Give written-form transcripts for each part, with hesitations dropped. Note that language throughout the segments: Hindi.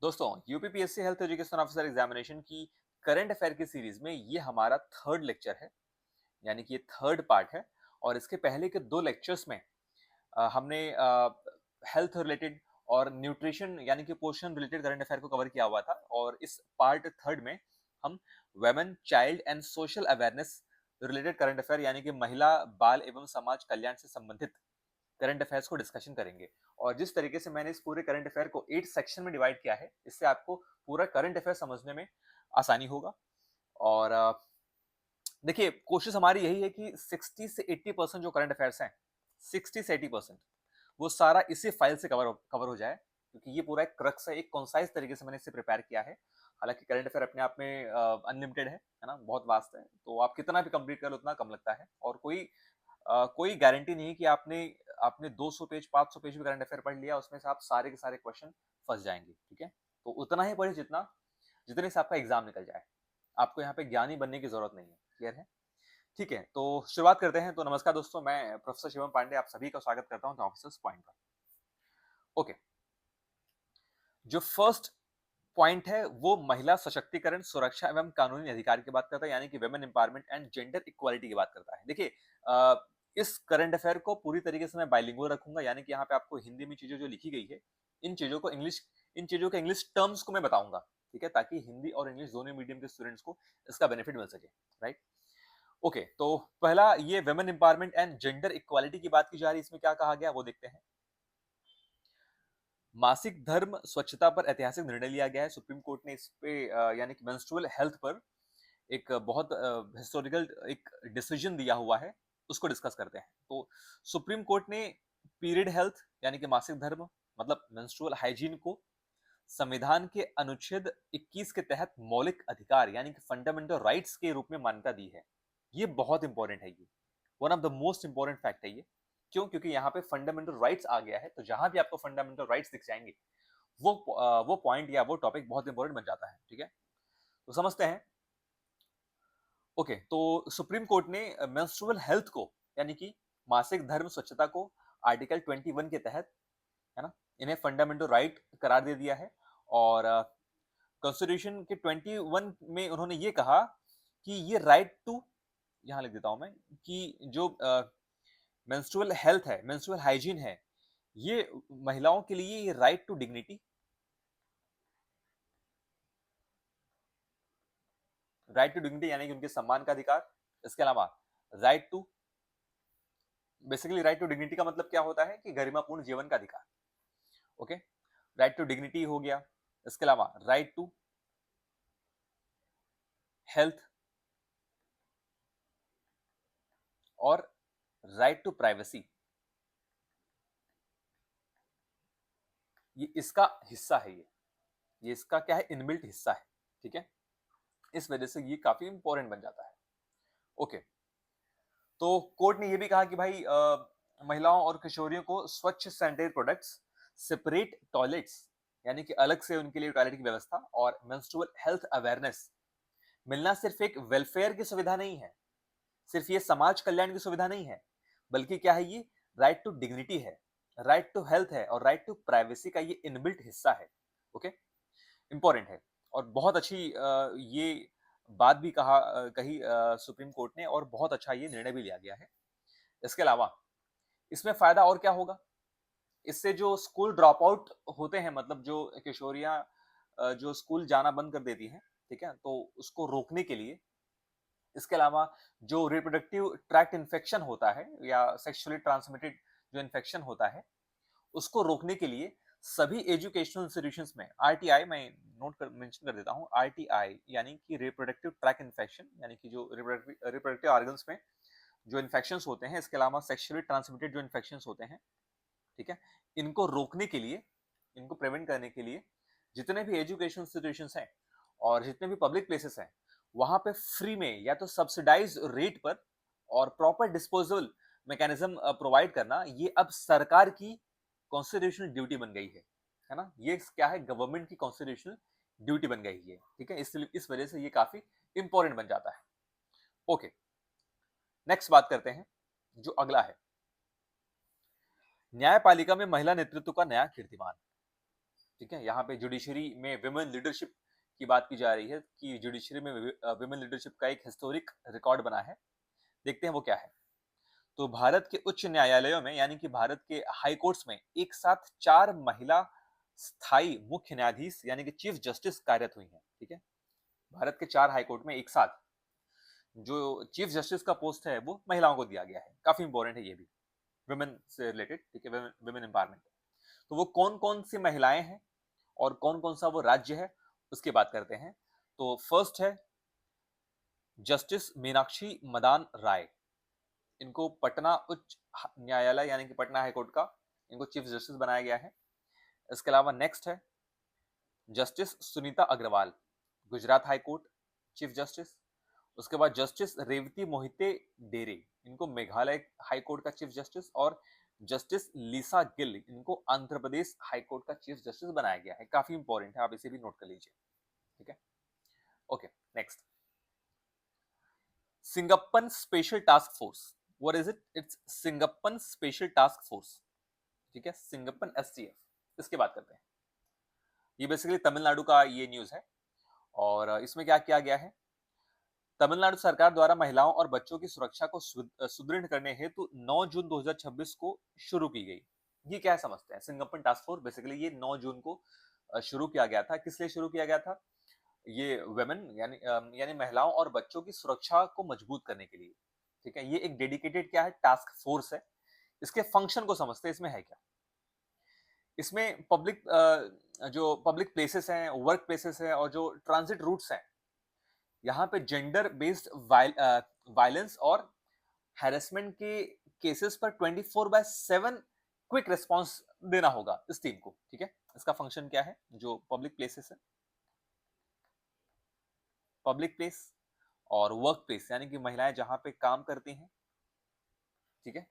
दोस्तों, UPPSC health education officer examination की करंट अफेयर की सीरीज में ये हमारा थर्ड लेक्चर है। यानी कि ये थर्ड पार्ट है। और इसके पहले के दो लेक्चर्स में हमने हेल्थ रिलेटेड और न्यूट्रिशन यानी कि पोषण रिलेटेड करंट अफेयर को कवर किया हुआ था। और इस पार्ट थर्ड में हम women child and social awareness related current affair यानी कि महिला बाल एवं समाज कल्याण से संबंधित करंट अफेयर्स को डिस्कशन करेंगे। और जिस तरीके से मैंने इस पूरे करंट अफेयर को 8 सेक्शन में डिवाइड किया है, इससे आपको पूरा करंट अफेयर समझने में आसानी होगा। और देखिए, कोशिश हमारी यही है कि 60 से 80% जो करंट अफेयर्स हैं, 60 से 80% वो सारा इसी फाइल से कवर हो जाए, क्योंकि ये पूरा एक क्रक्स है, एक कॉन्साइज तरीके से मैंने इसे प्रिपेयर किया है। हालांकि करंट अफेयर अपने आप में अनलिमिटेड है ना, बहुत वास्ट है, तो आप कितना भी कंप्लीट कर लो उतना कम लगता है। और कोई गारंटी नहीं है कि आपने आपने 200 पेज 500 पेज भी करंट अफेयर पढ़ लिया, उसमें से आप सारे के सारे क्वेश्चन फंस जाएंगे। ठीक है, तो उतना ही पढ़े जितना जितने से आपका एग्जाम निकल जाए। आपको यहाँ पे ज्ञानी बनने की जरूरत नहीं है। क्लियर है? ठीक है, तो शुरुआत करते हैं। तो नमस्कार दोस्तों, मैं प्रोफेसर शिवम पांडे आप सभी का स्वागत करता हूँ ऑफिसर्स पॉइंट पर। ओके, जो फर्स्ट पॉइंट है वो महिला सशक्तिकरण, सुरक्षा एवं कानूनी अधिकार की बात करता है, यानी कि women empowerment and gender equality की बात करता है। देखिए, इस करंट अफेयर को पूरी तरीके से मैं बाइलिंगुअल रखूंगा, यानी कि यहाँ पे आपको हिंदी में चीजें जो लिखी गई है, इन चीजों के इंग्लिश टर्म्स को मैं बताऊंगा। ठीक है, ताकि हिंदी और इंग्लिश दोनों मीडियम के स्टूडेंट्स को इसका बेनिफिट मिल सके। राइट? ओके, तो पहला ये women empowerment and gender equality की बात की जा रही है। इसमें क्या कहा गया वो देखते हैं। मासिक धर्म स्वच्छता पर ऐतिहासिक निर्णय लिया गया है। सुप्रीम कोर्ट ने इस पे यानी कि मेंस्ट्रुअल हेल्थ पर एक बहुत हिस्टोरिकल एक डिसीजन दिया हुआ है, उसको डिस्कस करते हैं। तो सुप्रीम कोर्ट ने पीरियड हेल्थ यानी कि मासिक धर्म मतलब मेंस्ट्रुअल हाइजीन को संविधान के अनुच्छेद 21 के तहत मौलिक अधिकार यानी कि फंडामेंटल राइट्स के रूप में मान्यता दी है। ये बहुत इंपॉर्टेंट है। ये one of the most important fact है ये। क्यों? क्योंकि यहाँ पे फंडामेंटल राइट्स आ गया है, तो जहां भी आपको फंडामेंटल राइट्स दिख जाएंगे वो पॉइंट या वो टॉपिक बहुत इंपॉर्टेंट बन जाता है। ठीक है, तो समझते हैं। ओके, तो सुप्रीम कोर्ट ने मेंस्ट्रुअल हेल्थ को यानी कि मासिक धर्म स्वच्छता को आर्टिकल 21 के तहत, है ना, इन्हें फंडामेंटल राइट करार दे दिया है। और कॉन्स्टिट्यूशन के 21 में उन्होंने ये कहा कि ये राइट टू, यहां लिख देता हूं मैं, कि जो मेंस्ट्रुअल हेल्थ है, मेंस्ट्रुअल हाइजीन है, ये महिलाओं के लिए ये right to dignity, right to dignity यानी कि उनके सम्मान का अधिकार। इसके अलावा right to, basically right to dignity का मतलब क्या होता है कि गरिमापूर्ण जीवन का अधिकार। ओके, राइट टू डिग्निटी हो गया। इसके अलावा राइट टू हेल्थ और राइट टू प्राइवेसी, ये इसका हिस्सा है। ये इसका क्या है, इनबिल्ट हिस्सा है। ठीक है, इस वजह से ये काफी इंपॉर्टेंट बन जाता है। ओके, तो कोर्ट ने ये भी कहा कि भाई महिलाओं और किशोरियों को स्वच्छ सैनिटरी प्रोडक्ट्स, सेपरेट टॉयलेट्स यानी कि अलग से उनके लिए टॉयलेट की व्यवस्था और मेंस्ट्रुअल हेल्थ अवेयरनेस मिलना सिर्फ एक वेलफेयर की सुविधा नहीं है, सिर्फ ये समाज कल्याण की सुविधा नहीं है, बल्कि क्या है, ये राइट टू डिग्निटी है, राइट टू हेल्थ है और राइट टू प्राइवेसी का ये इनबिल्ट हिस्सा है। ओके, इंपॉर्टेंट है। और बहुत अच्छी ये बात भी कही सुप्रीम कोर्ट ने, और बहुत अच्छा ये निर्णय भी लिया गया है। इसके अलावा इसमें फायदा और क्या होगा, इससे जो स्कूल ड्रॉप आउट होते हैं, मतलब जो किशोरियां जो स्कूल जाना बंद कर देती हैं, ठीक है, तो उसको रोकने के लिए, इसके अलावा जो रिप्रोडक्टिव ट्रैक्ट इन्फेक्शन होता है या सेक्सुअली ट्रांसमिटेड जो इन्फेक्शन होता है, उसको रोकने के लिए सभी एजुकेशनल इंस्टीट्यूशंस में आरटीआई, मैं नोट कर मेंशन कर देता हूं, आरटीआई यानी कि रिप्रोडक्टिव ट्रैक इन्फेक्शन, यानी कि जो रिप्रोडक्टिव ऑर्गन्स में जो इन्फेक्शंस होते हैं, इसके अलावा सेक्सुअली ट्रांसमिटेड जो इन्फेक्शंस होते हैं, ठीक है, इनको रोकने के लिए, इनको प्रिवेंट करने के लिए जितने भी एजुकेशन इंस्टीट्यूशंस हैं और जितने भी पब्लिक प्लेसेस हैं, वहां पे फ्री में या तो सब्सिडाइज रेट पर और प्रॉपर डिस्पोजल मैकेनिज्म प्रोवाइड करना, ये अब सरकार की कॉन्स्टिट्यूशनल ड्यूटी बन गई है ना। ये क्या है, गवर्नमेंट की कॉन्स्टिट्यूशनल ड्यूटी बन गई है। ठीक है, इसलिए इस वजह से ये काफी इंपॉर्टेंट बन जाता है। ओके, नेक्स्ट बात करते हैं, जो अगला है, न्यायपालिका में महिला नेतृत्व का नया कीर्तिमान। ठीक है, यहाँ पे जुडिशरी में विमेन लीडरशिप की बात की जा रही है कि जुडिशरी में विमेन लीडरशिप का एक हिस्टोरिक रिकॉर्ड बना है। देखते हैं वो क्या है। तो भारत के उच्च न्यायालयों में यानी कि भारत के हाई कोर्ट्स में एक साथ 4 महिला स्थायी मुख्य न्यायाधीश यानी कि चीफ जस्टिस कार्यरत हुई हैं। ठीक है, भारत के 4 हाई कोर्ट में एक साथ जो चीफ जस्टिस का पोस्ट है वो महिलाओं को दिया गया है। काफी इंपॉर्टेंट है ये भी, वुमेन से रिलेटेड। ठीक है, वुमेन एम्पावरमेंट। तो वो कौन कौन सी महिलाएं हैं और कौन कौन सा वो राज्य है, उसकी बात करते हैं। तो फर्स्ट है जस्टिस मीनाक्षी मदान राय। इनको पटना उच्च न्यायालय यानी कि पटना हाईकोर्ट का इनको चीफ जस्टिस बनाया गया है। इसके अलावा नेक्स्ट है justice Sunita Agarwal, Gujarat high court chief justice. उसके बाद जस्टिस रेवती मोहिते डेरे, इनको मेघालय हाईकोर्ट का चीफ जस्टिस। और जस्टिस लीसा गिल, इनको आंध्र प्रदेश हाईकोर्ट का चीफ जस्टिस बनाया गया है। काफी इंपॉर्टेंट है, आप इसे भी नोट कर लीजिए। ठीक है, okay. Next, Singappan special task force. What is it? It's Singappan special task force. ठीक है, सिंगप्पन एसटीएफ। इसकी बात करते हैं। ये बेसिकली तमिलनाडु का ये न्यूज है। और इसमें क्या किया गया है, तमिलनाडु सरकार द्वारा महिलाओं और बच्चों की सुरक्षा को सुदृढ़ करने हेतु 9 जून 2026 को शुरू की गई। ये क्या समझते हैं? सिंगप्पन टास्क फोर्स बेसिकली ये 9 जून को शुरू किया गया था। किस लिए शुरू किया गया था? ये वुमेन यानी महिलाओं और बच्चों की सुरक्षा को मजबूत करने के लिए। ठीक है, ये एक डेडिकेटेड क्या है, टास्क फोर्स है। इसके फंक्शन को समझते हैं, इसमें है क्या। इसमें पब्लिक जो पब्लिक प्लेसेस हैं, वर्क प्लेसेस हैं और जो ट्रांजिट रूट्स हैं, यहाँ पे जेंडर बेस्ड वायलेंस और हैरेसमेंट के केसेस पर 24/7 क्विक रिस्पांस देना होगा इस टीम को। ठीक है, इसका फंक्शन क्या है, जो पब्लिक प्लेसेस है, पब्लिक प्लेस और वर्क प्लेस यानी कि महिलाएं जहां पे काम करती हैं। ठीक है,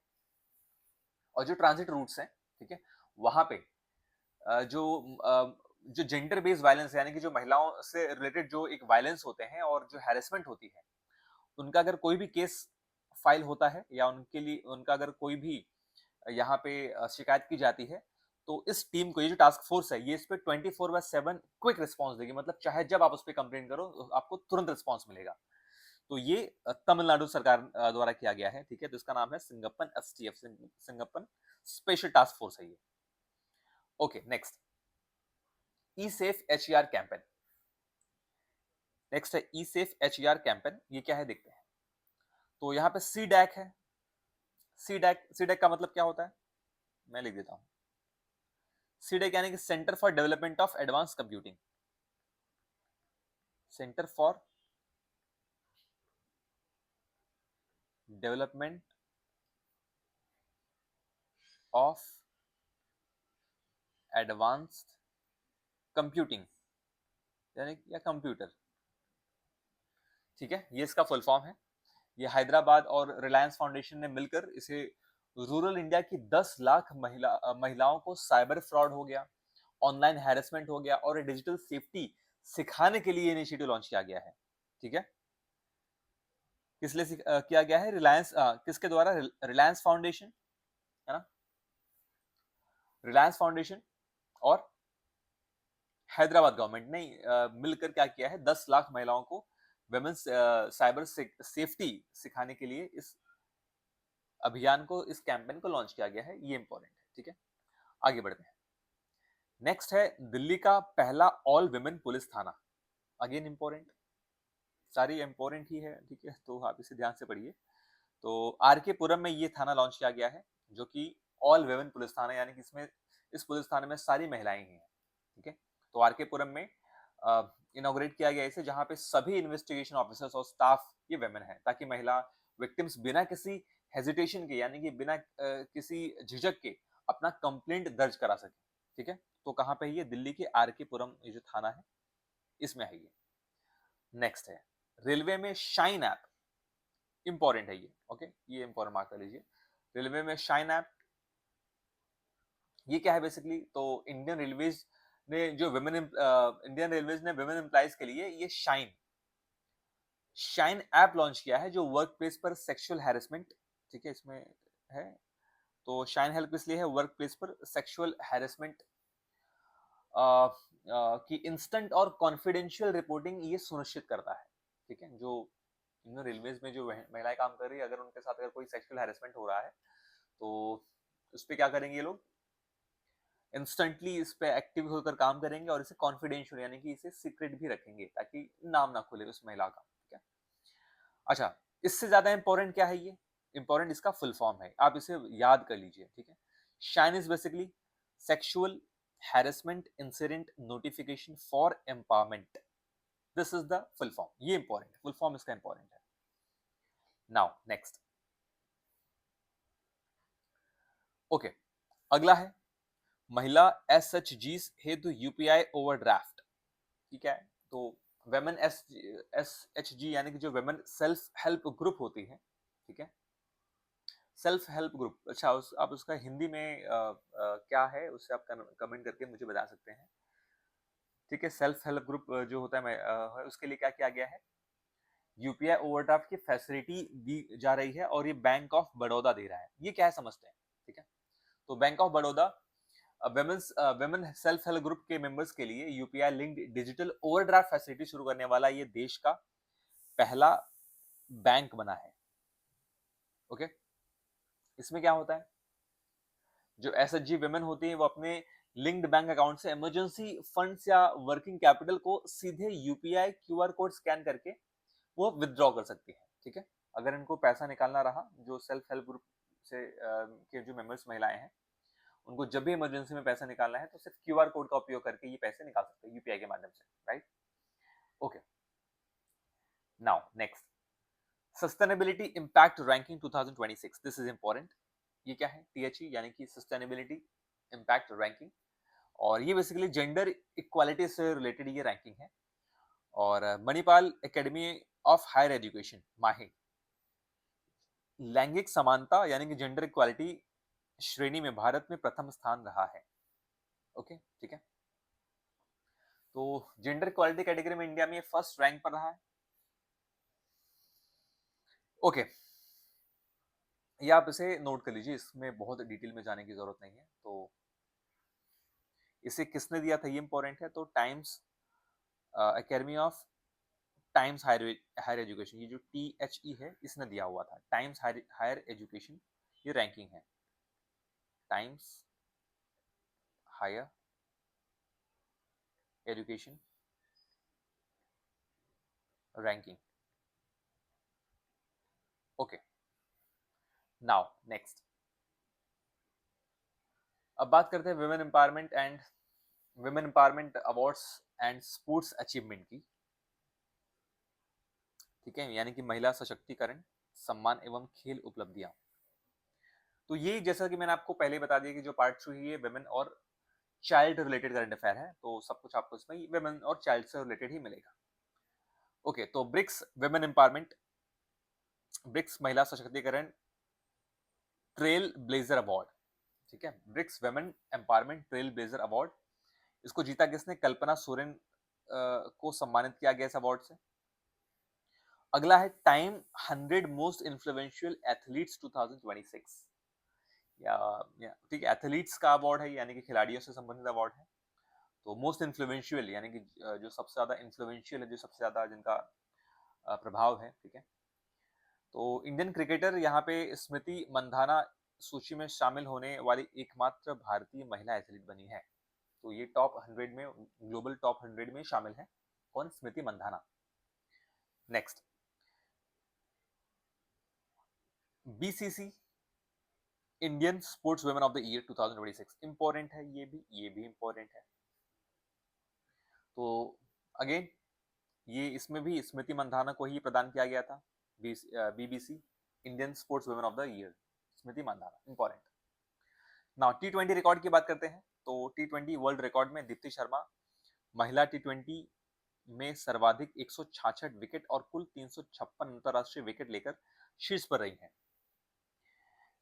और जो ट्रांजिट रूट्स हैं, ठीक है, वहां पे जो जेंडर बेस्ड वायलेंस यानी कि जो महिलाओं से रिलेटेड जो एक वायलेंस होते हैं और जो हैरेसमेंट होती है, उनका अगर कोई भी केस फाइल होता है या उनके लिए उनका अगर कोई भी यहाँ पे शिकायत की जाती है, तो इस टीम को, ये जो टास्क फोर्स है, ये इस पे 24/7 क्विक रिस्पांस देगी। मतलब चाहे जब आप उस पर कंप्लेंट करो तो आपको तुरंत रिस्पांस मिलेगा। तो ये तमिलनाडु सरकार द्वारा किया गया है। ठीक है, तो इसका नाम है सिंगप्पन एसटीएफ, सिंगप्पन स्पेशल टास्क फोर्स है ये। ओके, नेक्स्ट, ई सेफ एचईआर कैंपेन। नेक्स्ट है ई सेफ एचईआर कैंपेन। ये क्या है देखते हैं। तो यहाँ पे सी डैक है। सी डैक का मतलब क्या होता है, मैं लिख देता हूं। सी डैक यानी कि centre for development of advance computing, centre for development of advanced computing यानी या कंप्यूटर। ठीक है, ये इसका फुल फॉर्म है। ये हैदराबाद और रिलायंस फाउंडेशन ने मिलकर इसे रूरल इंडिया की 10 लाख महिलाओं को साइबर फ्रॉड हो गया, ऑनलाइन हैरेसमेंट हो गया और डिजिटल सेफ्टी सिखाने के लिए इनिशिएटिव लॉन्च किया गया है। ठीक है, किस लिए किया गया है? रिलायंस किसके द्वारा? रिलायंस फाउंडेशन है ना, रिलायंस फाउंडेशन और हैदराबाद गवर्नमेंट ने मिलकर क्या किया है, 10 लाख महिलाओं को वेमेंस साइबर सेफ्टी सिखाने के लिए इस अभियान को, इस कैंपेन को लॉन्च किया गया है। ये इंपॉर्टेंट है। ठीक है, आगे बढ़ते हैं। नेक्स्ट है दिल्ली का पहला ऑल वुमेन पुलिस थाना। अगेन इंपॉर्टेंट, सारी इंपॉर्टेंट ही है। ठीक है, तो आप इसे ध्यान से पढ़िए। तो आर के पुरम में ये थाना लॉन्च किया गया है, जो कि ऑल वुमेन पुलिस थाना यानी कि इसमें, इस पुलिस थाने में सारी महिलाएं ही हैं। ठीक है, तो आर के पुरम में इनॉग्रेट किया गया इसे, जहां पे सभी इन्वेस्टिगेशन ऑफिसर्स और स्टाफ ये वुमेन है, ताकि महिला विक्टिम्स बिना किसी हेजिटेशन के यानी कि बिना किसी झिझक के अपना कंप्लेंट दर्ज करा सके। ठीक है, तो कहाँ पे है ये? दिल्ली के आर के पुरम ये जो थाना है इसमें है ये। नेक्स्ट है रेलवे में शाइन ऐप। इंपॉर्टेंट है ये। ओके, ये इंपॉर्टेंट मार्क कर लीजिए। रेलवे में शाइन ऐप, ये क्या है बेसिकली? तो इंडियन रेलवेज ने जो इंडियन रेलवेज ने वुमेन एम्प्लॉइज के लिए ये शाइन ऐप लॉन्च किया है, जो वर्क प्लेस पर सेक्सुअल हैरेसमेंट, ठीक है, इसमें है। तो शाइन हेल्प इसलिए है वर्क प्लेस पर सेक्सुअल हैरेसमेंट कि इंस्टेंट और कॉन्फिडेंशियल रिपोर्टिंग ये सुनिश्चित करता है, ठीक है। जो रेलवेज में जो महिलाएं काम कर रही है, अगर उनके साथ अगर कोई सेक्सुअल हैरेसमेंट हो रहा है तो उस पे क्या करेंगे ये लोग, इंस्टेंटली इस पे एक्टिव होकर काम करेंगे और इसे कॉन्फिडेंशियल यानी कि इसे सीक्रेट भी रखेंगे ताकि नाम ना खुले उस महिला का, ठीक है। अच्छा, इससे ज्यादा इंपॉर्टेंट क्या है, ये इंपॉर्टेंट इसका फुल फॉर्म है, आप इसे याद कर लीजिए, ठीक है। Shine is basically sexual harassment incident notification for empowerment, this is the full form, ये इंपॉर्टेंट है, फुल फॉर्म इसका इंपॉर्टेंट है। नाउ नेक्स्ट, ओके, अगला है महिला एसएचजी हेतु यूपीआई ओवरड्राफ्ट, ठीक है। तो वेमेन एसएचजी यानी कि जो वेमेन सेल्फ हेल्प ग्रुप होती है, ठीक है, सेल्फ हेल्प ग्रुप। अच्छा, आप उसका हिंदी में क्या है उससे आप कमेंट करके मुझे बता सकते हैं, ठीक है। सेल्फ हेल्प ग्रुप जो होता है उसके लिए क्या किया गया है, यूपीआई ओवरड्राफ्ट की फैसिलिटी दी जा रही है और ये बैंक ऑफ बड़ौदा दे रहा है, ये क्या है समझते हैं, ठीक है। तो bank of Baroda women self help group के मेंबर्स के लिए UPI linked digital overdraft facility शुरू करने वाला ये देश का पहला बैंक बना है, ओके। इसमें क्या होता है, जो एसएचजी वेमेन होती है वो अपने लिंक्ड बैंक अकाउंट से इमरजेंसी फंड्स या वर्किंग कैपिटल को सीधे यूपीआई क्यूआर कोड स्कैन करके वो विदड्रॉ कर सकती है, ठीक है। अगर इनको पैसा निकालना रहा, जो सेल्फ हेल्प ग्रुप से के जो मेंबर्स महिलाएं हैं, उनको जब भी इमरजेंसी में पैसा निकालना है तो सिर्फ क्यूआर कोड का उपयोग करके ये पैसे निकाल सकते हैं यूपीआई के माध्यम से, right. Okay, now next, sustainability impact ranking 2026, this is important. ये क्या है, टीएचई यानी कि सस्टेनेबिलिटी इंपैक्ट रैंकिंग, और ये बेसिकली जेंडर इक्वालिटी से रिलेटेड ये रैंकिंग है। और Manipal academy of higher education MAHE लैंगिक समानता यानी कि जेंडर इक्वालिटी श्रेणी में भारत में प्रथम स्थान रहा है, ओके, ठीक है। तो जेंडर इक्वालिटी कैटेगरी में इंडिया में फर्स्ट रैंक पर रहा है, ओके। ये आप इसे नोट कर लीजिए, इसमें बहुत डिटेल में जाने की जरूरत नहीं है। तो इसे किसने दिया था ये इंपॉर्टेंट है, तो Times academy of Times higher education, ये जो THE है इसने दिया हुआ था, टाइम्स हायर एजुकेशन, ये रैंकिंग है, Times higher education ranking, okay. Now next, अब बात करते हैं women empowerment awards and sports achievement की, ठीक है, यानी कि महिला सशक्तिकरण सम्मान एवं खेल उपलब्धियां। तो ये जैसा कि मैंने आपको पहले बता दिया कि जो पार्ट 2 है ये विमेन और चाइल्ड रिलेटेड करंट अफेयर है, तो सब कुछ आपको इसमें विमेन और चाइल्ड से रिलेटेड ही मिलेगा, ओके। तो ब्रिक्स विमेन एम्पावरमेंट, ब्रिक्स महिला सशक्तिकरण ट्रेल ब्लेजर अवार्ड, ठीक है, BRICS women empowerment trail blazer award, इसको जीता किसने, कल्पना सोरेन को सम्मानित किया गया इस अवार्ड से। अगला है टाइम 100 मोस्ट इन्फ्लुएंशियल एथलीट्स 2026, या ठीक है, एथलीट्स का अवार्ड है यानी कि खिलाड़ियों से संबंधित अवार्ड है। तो मोस्ट इन्फ्लुएंशियल यानी कि जो सबसे ज्यादा इन्फ्लुएंशियल है, जो सबसे ज्यादा जिनका प्रभाव है, ठीक है। तो इंडियन क्रिकेटर यहाँ पे स्मृति मंधाना सूची में शामिल होने वाली एकमात्र भारतीय महिला एथलीट बनी है। तो ये टॉप 100 में, ग्लोबल टॉप 100 में शामिल है, कौन, Smriti Mandhana. Next, BBC Indian sports women of the year 2026, important है ये भी इंपॉर्टेंट है। तो अगेन ये इसमें भी स्मृति मंधाना को ही प्रदान किया गया था, BBC Indian sports women of the year, Smriti Mandhana, important. Now T20 record की बात करते हैं, तो T20 वर्ल्ड रिकॉर्ड में दीप्ति शर्मा महिला T20 में सर्वाधिक 166 विकेट और कुल 356 अंतरराष्ट्रीय विकेट लेकर शीर्ष पर रही हैं।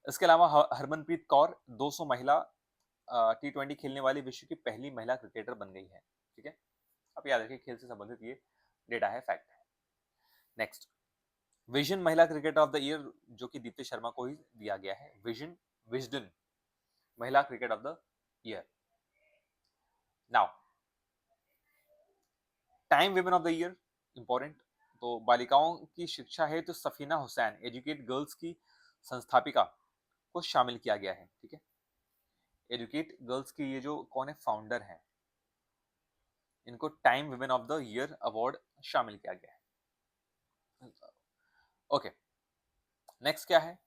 इसके अलावा हरमनप्रीत कौर 200 महिला T20 खेलने वाली विश्व की पहली महिला क्रिकेटर बन गई है, ठीक है। अब याद रखिए खेल से संबंधित ये डेटा है, फैक्ट है। नेक्स्ट, विजन महिला क्रिकेटर ऑफ द ईयर जो कि दीप्ति शर्मा को ही दिया गया है, विजडन महिला cricket of the year. Now time women of the year important, तो बालिकाओं की शिक्षा है तो सफीना हुसैन एजुकेट गर्ल्स की संस्थापिका को शामिल किया गया है। ठीक है, एजुकेट गर्ल्स की ये जो कौन है फाउंडर हैं, इनको time women of the year award शामिल किया गया है। ओके, नेक्स्ट क्या है,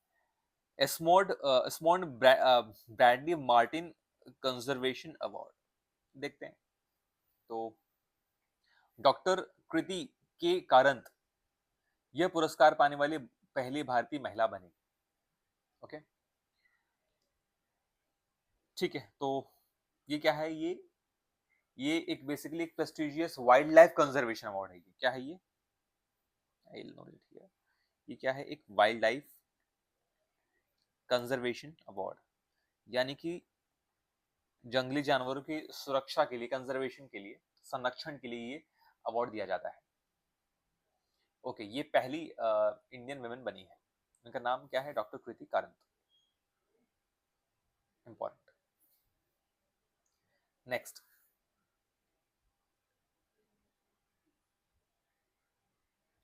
एस्मोंड ब्रैडली मार्टिन कंजर्वेशन अवार्ड, देखते हैं। तो डॉक्टर कृति के कारंत यह पुरस्कार पाने वाली पहली भारतीय महिला बनी। ओके, ठीक है, तो ये क्या है, ये एक बेसिकली एक prestigious wild life conservation award है। ये क्या है, ये I will note it here, ये क्या है, एक वाइल्ड लाइफ कंजर्वेशन अवार्ड, यानी कि जंगली जानवरों की सुरक्षा के लिए, कंजर्वेशन के लिए, संरक्षण के लिए ये अवार्ड दिया जाता है। ओके, ये पहली इंडियन वुमेन बनी है। इनका नाम क्या है, डॉक्टर कृति कारंत। इंपॉर्टेंट। नेक्स्ट,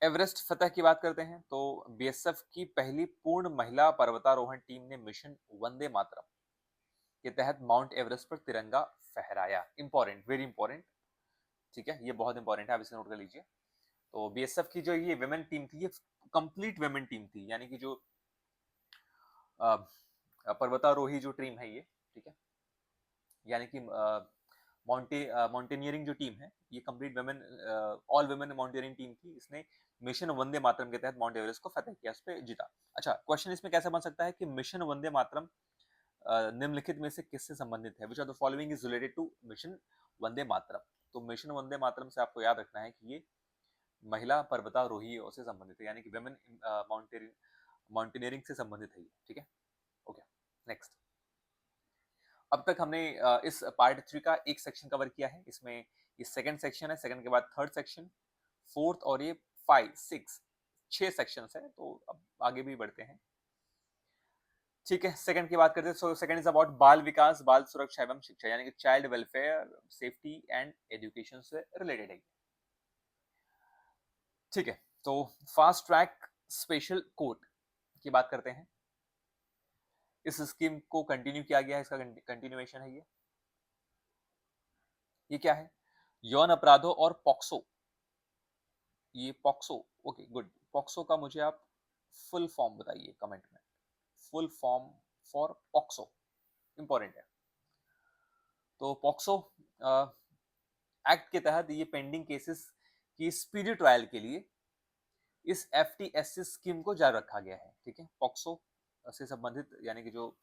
एवरेस्ट फतह की बात करते हैं। तो बीएसएफ की पहली पूर्ण महिला पर्वतारोहण टीम ने मिशन वंदे मातरम के तहत माउंट एवरेस्ट पर तिरंगा फहराया। Important, very important. ठीक है, ये बहुत इंपॉर्टेंट है, आप इसे नोट कर लीजिए। तो बीएसएफ की जो ये विमेन टीम थी, ये कंप्लीट विमेन टीम थी, यानी कि जो पर्वतारोही जो टीम है ये, ठीक है, यानी कि माउंटेनियरिंग जो टीम है, ये complete women, all women mountaineering team थी। इसने मिशन वंदे मातरम के तहत माउंट एवरेस्ट को फतेह किया, उस पर जीता। अच्छा, क्वेश्चन इसमें कैसे बन सकता है कि मिशन वंदे मातरम निम्नलिखित में से किससे संबंधित है, which of the following is related to mission Vande Mataram. तो मिशन वंदे मातरम से आपको याद रखना है कि ये महिला पर्वतारोहियों से संबंधित है, यानी कि वुमेन माउंटेनियरिंग से संबंधित है ये। ठीक है, ओके, नेक्स्ट। अब तक हमने इस पार्ट 3 का एक सेक्शन कवर किया है। इसमें ये सेकंड सेक्शन है, सेकंड के बाद थर्ड सेक्शन, फोर्थ और ये 5 6 6 सेक्शंस है। तो अब आगे भी बढ़ते हैं। ठीक है, सेकंड की बात करते हैं। सो सेकंड इज अबाउट बाल विकास, बाल सुरक्षा एवं शिक्षा, यानी कि child welfare, safety and education से रिलेटेड है। ठीक है, तो फास्ट ट्रैक स्पेशल कोर्ट की बात करते हैं। इस स्कीम को कंटिन्यू किया गया है, इसका कंटिन्यूएशन है ये। ये क्या है, यौन अपराधों और पॉक्सो, ये पॉक्सो, ओके गुड। पॉक्सो का मुझे आप फुल फॉर्म बताइए कमेंट में, full form for POCSO, important है। तो पॉक्सो एक्ट के तहत ये पेंडिंग केसेस की स्पीडी ट्रायल के लिए इस एफटीएससी स्कीम को जारी रखा गया है। ठीक है, पॉक्सो से संबंधित, यानी कि जो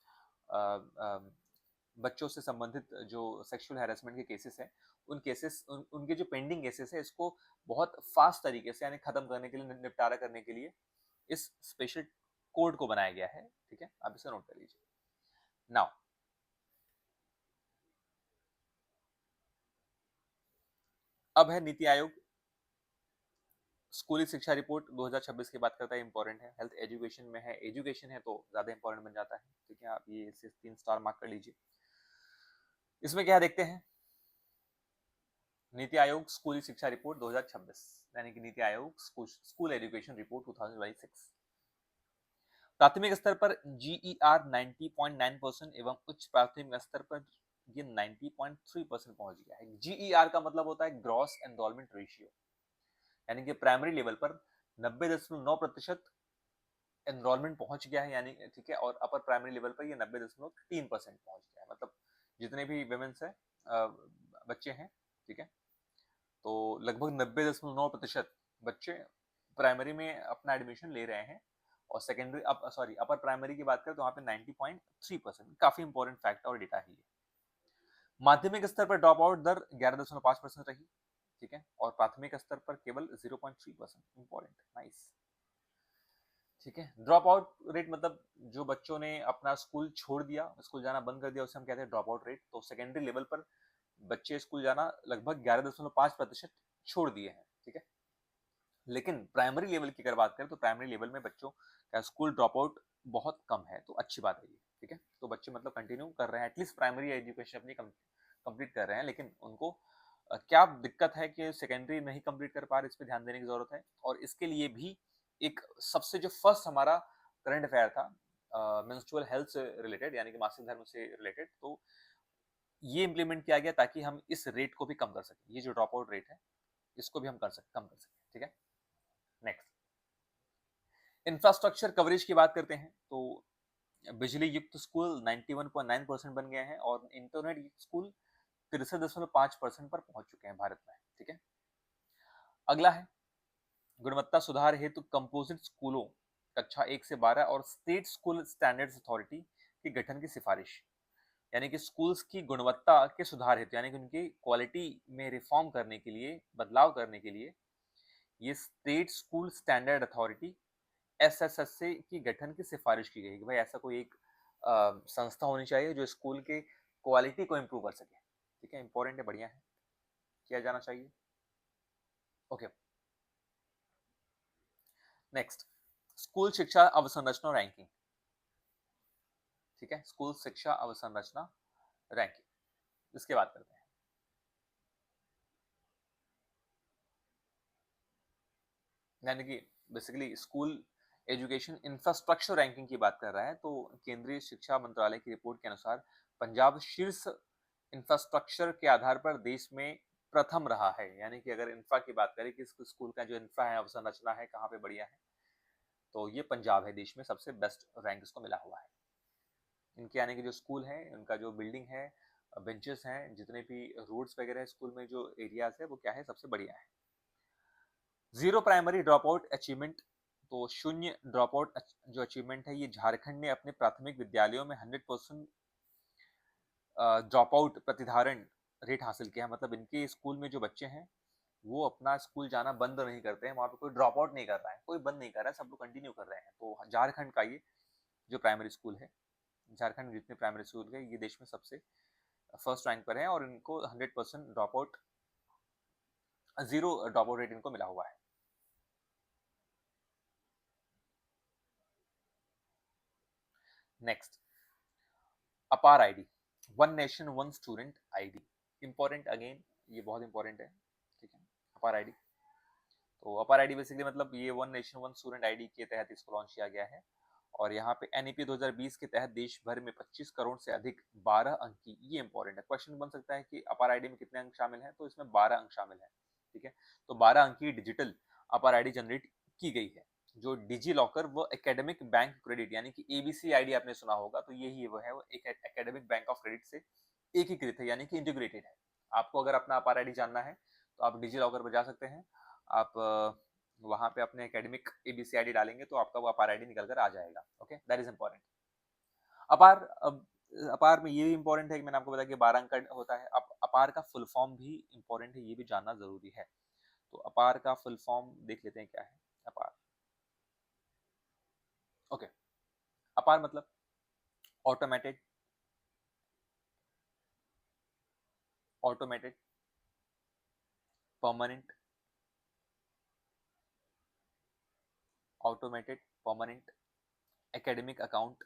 बच्चों से संबंधित जो सेक्सुअल हैरेसमेंट के केसेस हैं, उन केसेस उनके जो पेंडिंग केसेस है, इसको बहुत फास्ट तरीके से यानी खत्म करने के लिए, निपटारा करने के लिए इस स्पेशल कोड को बनाया गया है। ठीक है, आप इसे नोट कर लीजिए। नाउ अब है नीति आयोग स्कूली शिक्षा रिपोर्ट 2026 की बात करता है। इंपॉर्टेंट है, हेल्थ एजुकेशन में है, एजुकेशन है तो ज्यादा इंपॉर्टेंट बन जाता है। ठीक है, आप ये इसे 3 स्टार मार्क कर लीजिए। इसमें क्या देखते हैं, नीति आयोग स्कूली शिक्षा रिपोर्ट 2026, यानी कि NITI Aayog school education report 2026। प्राथमिक स्तर पर जीईआर 90.9% एवं उच्च प्राथमिक स्तर पर ये 90.3% पहुंच गया है। जीईआर का मतलब होता है ग्रॉस एनरोलमेंट रेशियो, यानी कि प्राइमरी लेवल पर 90.9% एनरोलमेंट पहुंच गया है, यानी ठीक है, और अपर प्राइमरी लेवल पर ये 90.3% पहुंच गया है। मतलब जितने भी वुमेन्स है, बच्चे हैं, ठीक है, तो लगभग 90.9% बच्चे प्राइमरी में अपना एडमिशन ले रहे हैं। और सेकेंडरी, सॉरी, अपर प्राइमरी की बात करें तो वहाँ पे 90.3%, काफी इंपॉर्टेंट फैक्ट और डेटा है ये। माध्यमिक स्तर पर ड्रॉप आउट दर 11.5% रही। ठीक है, और प्राथमिक स्तर पर केवल 0.3%, इंपॉर्टेंट, नाइस। ठीक है, ड्रॉप आउट रेट मतलब जो बच्चों ने अपना स्कूल छोड़ दिया, स्कूल जाना बंद कर दिया, उसे हम कहते हैं ड्रॉप आउट रेट। तो सेकेंडरी लेवल पर बच्चे स्कूल जाना लगभग 11.5% छोड़ दिए हैं। ठीक है, लेकिन प्राइमरी लेवल की अगर बात करें तो प्राइमरी लेवल में बच्चों का स्कूल ड्रॉप आउट बहुत कम है, तो अच्छी बात है ये। ठीक है, तो बच्चे मतलब कंटिन्यू कर रहे हैं, एटलीस्ट प्राइमरी एजुकेशन अपनी कंप्लीट कर रहे हैं, लेकिन उनको क्या दिक्कत है कि सेकेंडरी नहीं कंप्लीट कर पा रहे, इस पे ध्यान देने की जरूरत है। और इसके लिए भी एक सबसे जो फर्स्ट हमारा करंट अफेयर था मेंस्ट्रुअल हेल्थ से रिलेटेड, यानी कि मासिक धर्म से रिलेटेड, तो ये इम्प्लीमेंट किया गया ताकि हम इस रेट को भी कम कर सकें। ये जो ड्रॉप आउट रेट है इसको भी हम कम कर सकें। ठीक है, नेक्स्ट इंफ्रास्ट्रक्चर कवरेज की बात करते हैं तो बिजली युक्त स्कूल 91.9% बन गए हैं और इंटरनेट युक्त स्कूल 63.5% पर पहुंच चुके हैं भारत में। ठीक है, अगला है गुणवत्ता सुधार हेतु कंपोजिट स्कूलों कक्षा 1 से 12 और स्टेट स्कूल स्टैंडर्ड्स अथॉरिटी के गठन की सिफारिश, यानी कि स्कूल्स की गुणवत्ता के सुधार हेतु, यानी कि उनकी क्वालिटी में रिफॉर्म करने के लिए, बदलाव करने के लिए ये स्टेट स्कूल स्टैंडर्ड अथॉरिटी एसएसएसए की गठन की सिफारिश की गई कि भाई ऐसा कोई एक संस्था होनी चाहिए जो स्कूल के क्वालिटी को इम्प्रूव कर सके। ठीक है, इंपॉर्टेंट है, बढ़िया है, किया जाना चाहिए। ओके, नेक्स्ट स्कूल शिक्षा अवसंरचना रैंकिंग। ठीक है, स्कूल शिक्षा अवसंरचना रैंकिंग, इसके बात करते हैं। यानी कि basically school education infrastructure ranking की बात कर रहा है, तो केंद्रीय शिक्षा मंत्रालय की रिपोर्ट के अनुसार पंजाब शीर्ष इंफ्रास्ट्रक्चर के आधार पर देश में प्रथम रहा है। यानी कि अगर इंफ्रा की बात करें कि स्कूल का जो इंफ्रा है, अवसंरचना है, कहाँ पे बढ़िया है, तो ये पंजाब है, देश में सबसे बेस्ट रैंक इसको मिला हुआ है। इनके आने के जो स्कूल है, उनका जो बिल्डिंग है, बेंचेस हैं, जितने भी रोड्स वगैरह स्कूल में जो एरियाज है, वो क्या है, सबसे बढ़िया है। Zero primary drop out achievement, तो शून्य ड्रॉप आउट जो अचीवमेंट है, ये झारखंड ने अपने प्राथमिक विद्यालयों में 100% ड्रॉप आउट प्रतिधारण रेट हासिल किया है। मतलब इनके स्कूल में जो बच्चे हैं वो अपना स्कूल जाना बंद नहीं करते हैं, वहाँ पे कोई ड्रॉप आउट नहीं कर रहा है, कोई बंद नहीं कर रहा है, सब लोग कंटिन्यू कर रहे हैं। तो झारखंड का ये जो प्राइमरी स्कूल है, झारखंड में जितने प्राइमरी स्कूल है, ये देश में सबसे फर्स्ट रैंक पर है और इनको 100% drop out, zero drop out rate इनको मिला हुआ है। नेक्स्ट अपार ID, one nation one student ID, important again, ये बहुत इंपॉर्टेंट है। ठीक है, अपार आईडी, तो अपार आईडी बेसिकली मतलब ये one nation one student ID के तहत इसको लॉन्च किया गया है। और यहाँ पे एनईपी 2020 के तहत देश भर में 25 करोड़ से अधिक 12 अंक की, ये इंपॉर्टेंट है, क्वेश्चन बन सकता है कि अपार आईडी में कितने अंक शामिल हैं, तो इसमें 12 अंक शामिल है। ठीक है, तो 12 अंक की डिजिटल अपार आईडी जनरेट की गई है, जो डिजी लॉकर व एकेडमिक बैंक क्रेडिट, यानी कि एबीसी आईडी आपने सुना होगा, तो यही वो है, वो एक एकेडमिक बैंक ऑफ क्रेडिट से एकीकृत है, यानी कि इंटीग्रेटेड है। आपको अगर अपना अपार आईडी जानना है तो आप डिजी लॉकर पर जा सकते हैं, आप वहां पे अपने एकेडमिक एबीसी आईडी डालेंगे तो आपका वो अपार आईडी निकल कर आ जाएगा। Okay, that is important. अपार अपार में ये भी इंपॉर्टेंट है कि मैंने आपको बताया कि 12 अंक का होता है। अब अपार का फुल फॉर्म भी इंपॉर्टेंट है, ये भी जानना जरूरी है। तो अपार का फुल फॉर्म देख लेते हैं क्या है अपार। ओके, अपार मतलब automated, automated permanent, automated permanent academic account,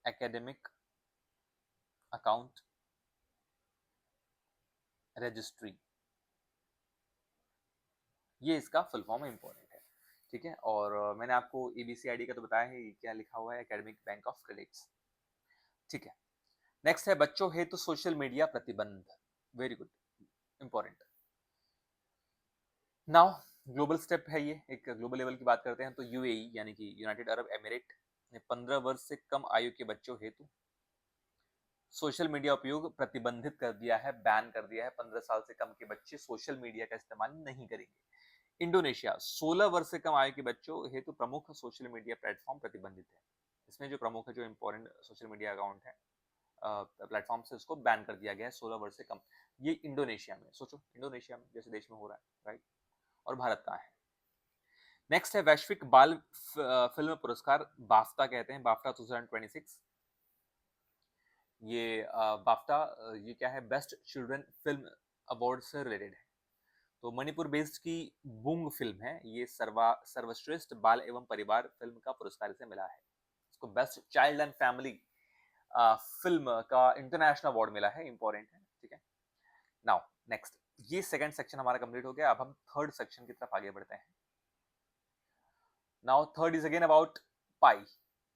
academic account registry, ये इसका फुल फॉर्म इंपॉर्टेंट है। ठीक है, और मैंने आपको एबीसी आईडी का तो बताया है, क्या लिखा हुआ है, एकेडमिक बैंक ऑफ क्रेडिट्स। ठीक है, नेक्स्ट है बच्चों हेतु तो सोशल मीडिया प्रतिबंध, very good, important. Now global step है, ये एक ग्लोबल लेवल की बात करते हैं तो यूएई यानी कि यूनाइटेड अरब एमिरेट ने 15 वर्ष से कम आयु के बच्चों हेतु सोशल मीडिया उपयोग प्रतिबंधित कर दिया है, बैन कर दिया है। 15 साल से कम के बच्चे सोशल मीडिया का इस्तेमाल नहीं करेंगे। इंडोनेशिया 16 वर्ष से कम आयु के बच्चों हेतु प्रमुख सोशल मीडिया प्लेटफॉर्म प्रतिबंधित है। इसमें जो प्रमुख है, जो इंपॉर्टेंट सोशल मीडिया अकाउंट है, प्लेटफॉर्म से उसको बैन कर दिया गया है 16 वर्ष से कम। ये इंडोनेशिया में, सोचो इंडोनेशिया में जैसे देश में हो रहा है, राइट, और भारत कहाँ है। नेक्स्ट है वैश्विक बाल फिल्म पुरस्कार, बाफ्टा कहते हैं, बाफ्टा 2026। ये बाफ्टा ये क्या है, बेस्ट चिल्ड्रन फिल्म अवार्ड से रिलेटेड है। तो मणिपुर बेस्ड की बूंग फिल्म है ये, सर्वश्रेष्ठ बाल एवं परिवार फिल्म का पुरस्कार इसे मिला है। उसको best child and family film का इंटरनेशनल अवार्ड मिला है, इंपॉर्टेंट है, ठीक है। नाउ नेक्स्ट, ये सेकंड सेक्शन हमारा कंप्लीट हो गया, अब हम थर्ड सेक्शन की तरफ आगे बढ़ते हैं। Now third is again about PAI.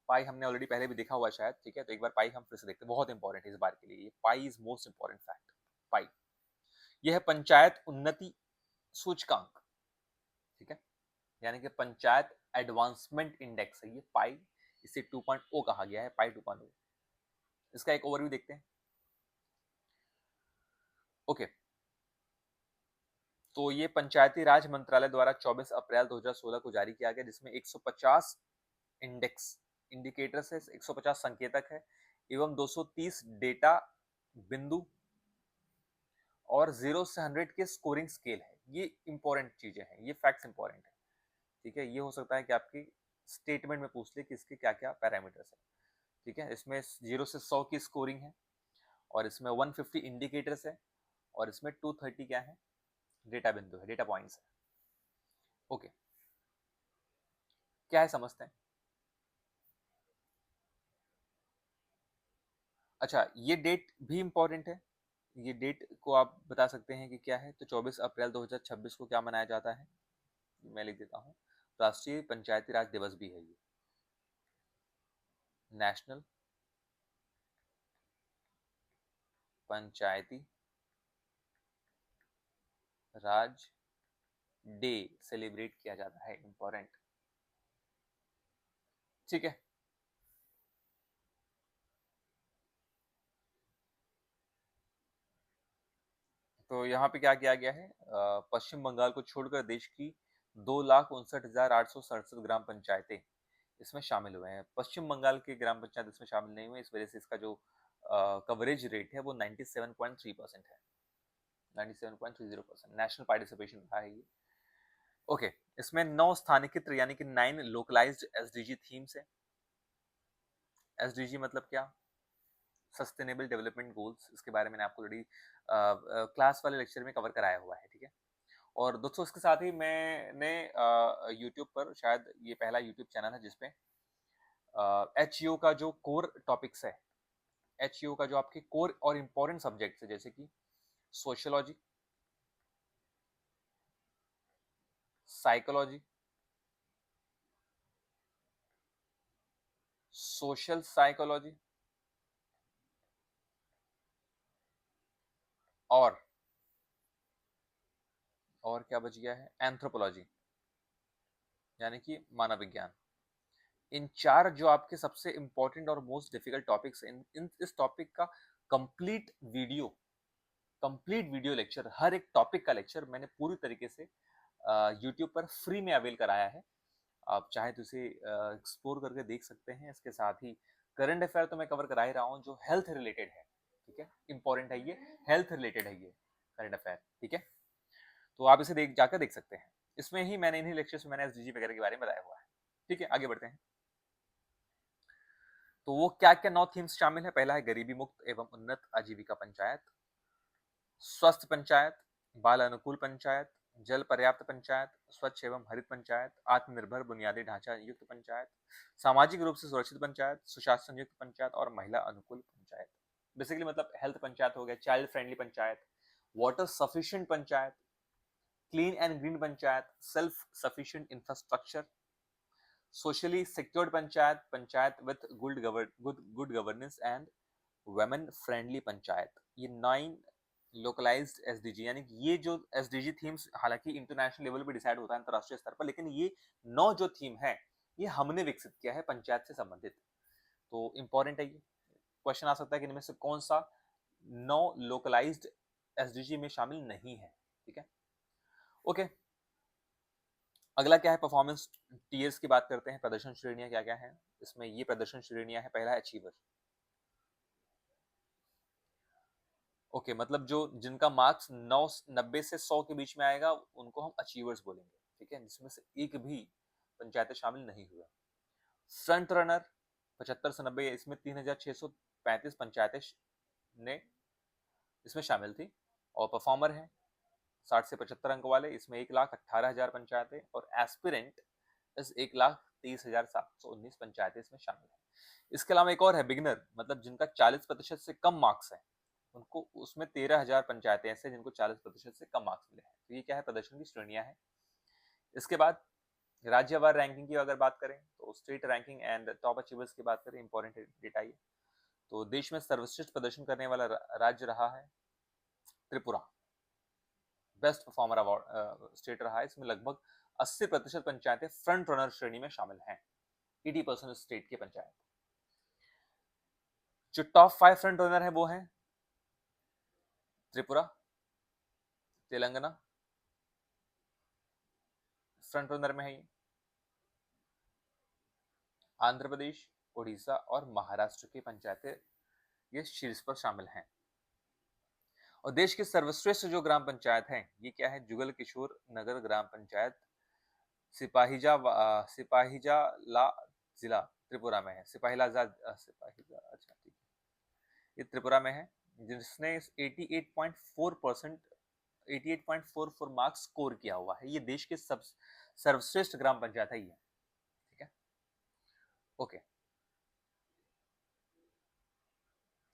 PAI हमने ऑलरेडी पहले भी देखा हुआ है शायद, ठीक है, तो एक बार पाई हम फिर से देखते हैं, बहुत इंपॉर्टेंट है इस बार के लिए। PAI is most important fact. PAI यह है पंचायत उन्नति सूचकांक, ठीक है, यानी कि पंचायत एडवांसमेंट इंडेक्स है ये पाई, इसे 2.0 कहा गया है, पाई 2.0। इसका एक ओवरव्यू देखते हैं। ओके, तो ये पंचायती राज मंत्रालय द्वारा 24 अप्रैल 2016 को जारी किया गया, जिसमें 150 इंडेक्स इंडिकेटर्स है, 150 संकेतक है एवं 230 डेटा बिंदु और 0 से 100 के स्कोरिंग स्केल है। ये इंपॉर्टेंट चीजें हैं, ये फैक्ट्स इंपॉर्टेंट है, ठीक है। ये हो सकता है कि आपकी स्टेटमेंट में पूछ ले कि इसके क्या क्या पैरामीटर्स है, ठीक है। इसमें 0 से 100 की स्कोरिंग है और इसमें 150 इंडिकेटर्स है और इसमें 230 क्या है, डेटा बिंदु है, डेटा पॉइंट्स है। ओके, क्या है समझते हैं। अच्छा, ये डेट भी इंपॉर्टेंट है, ये डेट को आप बता सकते हैं कि क्या है। तो 24 अप्रैल 2026 को क्या मनाया जाता है, मैं लिख देता हूँ, राष्ट्रीय पंचायती राज दिवस भी है ये, नेशनल पंचायती राज डे सेलिब्रेट किया जाता है, इंपॉर्टेंट, ठीक है। तो यहाँ पे क्या किया गया है, पश्चिम बंगाल को छोड़कर देश की 2,59,867 ग्राम पंचायतें इसमें शामिल हुए हैं। पश्चिम बंगाल के ग्राम पंचायत इसमें शामिल नहीं हुए, इस वजह से इसका जो कवरेज रेट है वो 97.3% है, 97.30% नेशनल पार्टिसिपेशन रहा है ये। ओके, इसमें 9 स्थानीकृत यानी कि 9 लोकलाइज्ड एसडीजी थीम्स है। एसडीजी मतलब क्या, सस्टेनेबल डेवलपमेंट गोल्स, इसके बारे में आपको ऑलरेडी क्लास वाले लेक्चर में कवर कराया हुआ है, ठीक है। और दोस्तों इसके साथ ही मैंने यूट्यूब पर, शायद ये पहला यूट्यूब चैनल है जिसपे एचईओ का जो कोर टॉपिक्स है, एचईओ का जो आपके कोर और इम्पोर्टेंट सब्जेक्ट्स है, जैसे कि सोशियोलॉजी, साइकोलॉजी, सोशल साइकोलॉजी और क्या बच गया है, एंथ्रोपोलॉजी, यानी कि मानव विज्ञान। इन चार जो आपके सबसे इंपॉर्टेंट और मोस्ट डिफिकल्ट टॉपिक्स, इन इस टॉपिक का complete video complete video lecture, हर एक टॉपिक का लेक्चर मैंने पूरी तरीके से यूट्यूब पर फ्री में अवेल कराया है। आप चाहे तो इसे एक्सप्लोर करके देख सकते हैं। इसके साथ ही करंट अफेयर तो मैं कवर करा ही रहा हूँ, जो हेल्थ रिलेटेड है, ठीक है, इंपॉर्टेंट है ये, हेल्थ रिलेटेड है ये करंट अफेयर, ठीक है। तो आप इसे जाकर देख सकते हैं। इसमें ही मैंने इन्हीं लेक्चर्स में मैंने एसडीजी वगैरह के बारे में बताया हुआ है, ठीक है। आगे बढ़ते हैं। तो वो क्या क्या 9 थीम्स शामिल है। पहला है गरीबी मुक्त एवं उन्नत आजीविका पंचायत, स्वस्थ पंचायत, बाल अनुकूल पंचायत, जल पर्याप्त पंचायत, स्वच्छ एवं हरित पंचायत, आत्मनिर्भर बुनियादी ढांचा युक्त पंचायत, सामाजिक रूप से सुरक्षित पंचायत, सुशासन युक्त पंचायत और महिला अनुकूल पंचायत। बेसिकली मतलब हेल्थ पंचायत हो गया, child friendly panchayat, water sufficient panchayat, clean and green panchayat, self sufficient infrastructure, socially secured panchayat, panchayat with good governance and women friendly panchayat. ये 9 लोकलाइज्ड एसडीजी, यानी कि ये जो एसडीजी थीम्स हालांकि इंटरनेशनल लेवल पे डिसाइड होता है, अंतरराष्ट्रीय स्तर पर, लेकिन ये 9 जो थीम है ये हमने विकसित किया है पंचायत से संबंधित। तो इंपॉर्टेंट है ये, क्वेश्चन आ सकता है कि इनमें से कौन सा 9 लोकलाइज्ड एसडीजी में शामिल नहीं है, ठीक है। ओके, अगला क्या है, परफॉर्मेंस टीयर्स की बात करते हैं। प्रदर्शन श्रेणियां क्या क्या है इसमें, ये प्रदर्शन श्रेणियां है। पहला है अचीवर, ओके, मतलब जो जिनका मार्क्स 90 से 100 के बीच में आएगा उनको हम अचीवर्स बोलेंगे, ठीक है, जिसमें से एक भी पंचायतें शामिल नहीं हुआ। फ्रंट रनर 75 से 90, इसमें 3,635 पंचायतें ने इसमें शामिल थी। और परफॉर्मर है 60 से 75 अंक वाले, इसमें 1,18,000 पंचायतें, और एस्पिरेंट इस 1,30,719 पंचायतें इसमें शामिल है। इसके अलावा एक और है बिगिनर, मतलब जिनका 40% से कम मार्क्स है, उनको उसमें 13,000 पंचायतें ऐसे जिनको 40% से कम मार्क्स मिले हैं। तो ये क्या है, प्रदर्शन की श्रेणियां हैं। इसके बाद राज्यवार रैंकिंग की अगर बात करें तो state ranking and top achievers की बात करें, इंपॉर्टेंट डेटा ये। तो देश में सर्वश्रेष्ठ प्रदर्शन करने वाला राज्य रहा है Tripura, best performer award state रहा है। इसमें लगभग 80% पंचायतें फ्रंट रनर श्रेणी में शामिल हैं, 80% स्टेट की पंचायत। जो टॉप 5 फ्रंट रनर है वो हैं त्रिपुरा, तेलंगाना फ्रंट रनर में है ये, आंध्र प्रदेश, उड़ीसा और महाराष्ट्र की पंचायतें ये शीर्ष पर शामिल हैं। और देश की सर्वश्रेष्ठ जो ग्राम पंचायत है ये क्या है, जुगल किशोर नगर ग्राम पंचायत, सिपाहीजा ला जिला त्रिपुरा में है। सिपाहीजा, अच्छा ठीक है, ये त्रिपुरा में है, जिसने 88.4% 88.44 मार्क्स स्कोर किया हुआ है। ये देश के सब सर्वश्रेष्ठ ग्राम पंचायत है ये, ठीक है। ओके,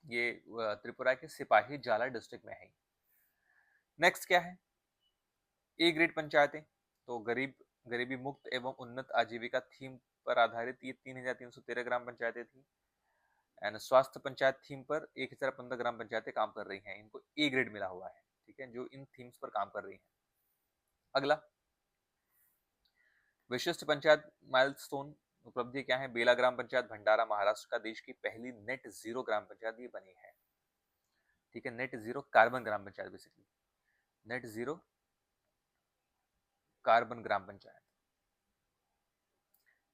ये त्रिपुरा के सिपाही जाला डिस्ट्रिक्ट में है। नेक्स्ट क्या है, ए ग्रेड पंचायतें। तो गरीबी मुक्त एवं उन्नत आजीविका थीम पर आधारित ये 3,313 ग्राम पंचायतें थी। एंड स्वास्थ्य पंचायत थीम पर 1,015 ग्राम पंचायतें काम कर रही हैं, इनको ए ग्रेड मिला हुआ है, ठीक है, जो इन थीम्स पर काम कर रही हैं। अगला, विशिष्ट पंचायत माइलस्टोन उपलब्धि क्या है, बेला ग्राम पंचायत भंडारा महाराष्ट्र का देश की पहली नेट जीरो ग्राम पंचायत ये बनी है, ठीक है। नेट जीरो कार्बन ग्राम panchayat, basically net zero carbon ग्राम पंचायत।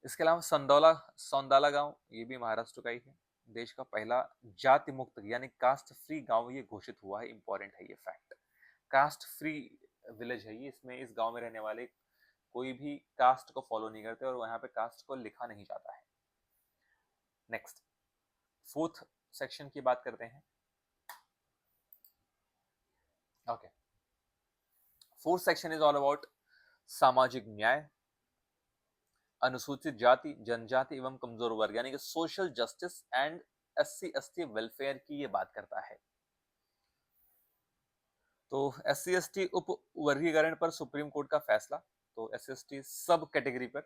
इसके अलावा सौंदाला गांव, ये भी महाराष्ट्र का ही है, देश का पहला जाति मुक्त यानी कास्ट फ्री गांव ये घोषित हुआ है। इंपॉर्टेंट है ये फैक्ट, कास्ट फ्री विलेज है ये। इसमें इस गांव में रहने वाले कोई भी कास्ट को फॉलो नहीं करते और यहाँ पे कास्ट को लिखा नहीं जाता है। नेक्स्ट, फोर्थ सेक्शन की बात करते हैं। Okay, fourth section is all about सामाजिक न्याय, अनुसूचित जाति, जनजाति एवं कमजोर वर्ग यानी कि social justice and SC ST welfare की ये बात करता है। तो एससी एसटी उप वर्गीकरण पर सुप्रीम कोर्ट का फैसला। तो एससी एसटी सब कैटेगरी पर,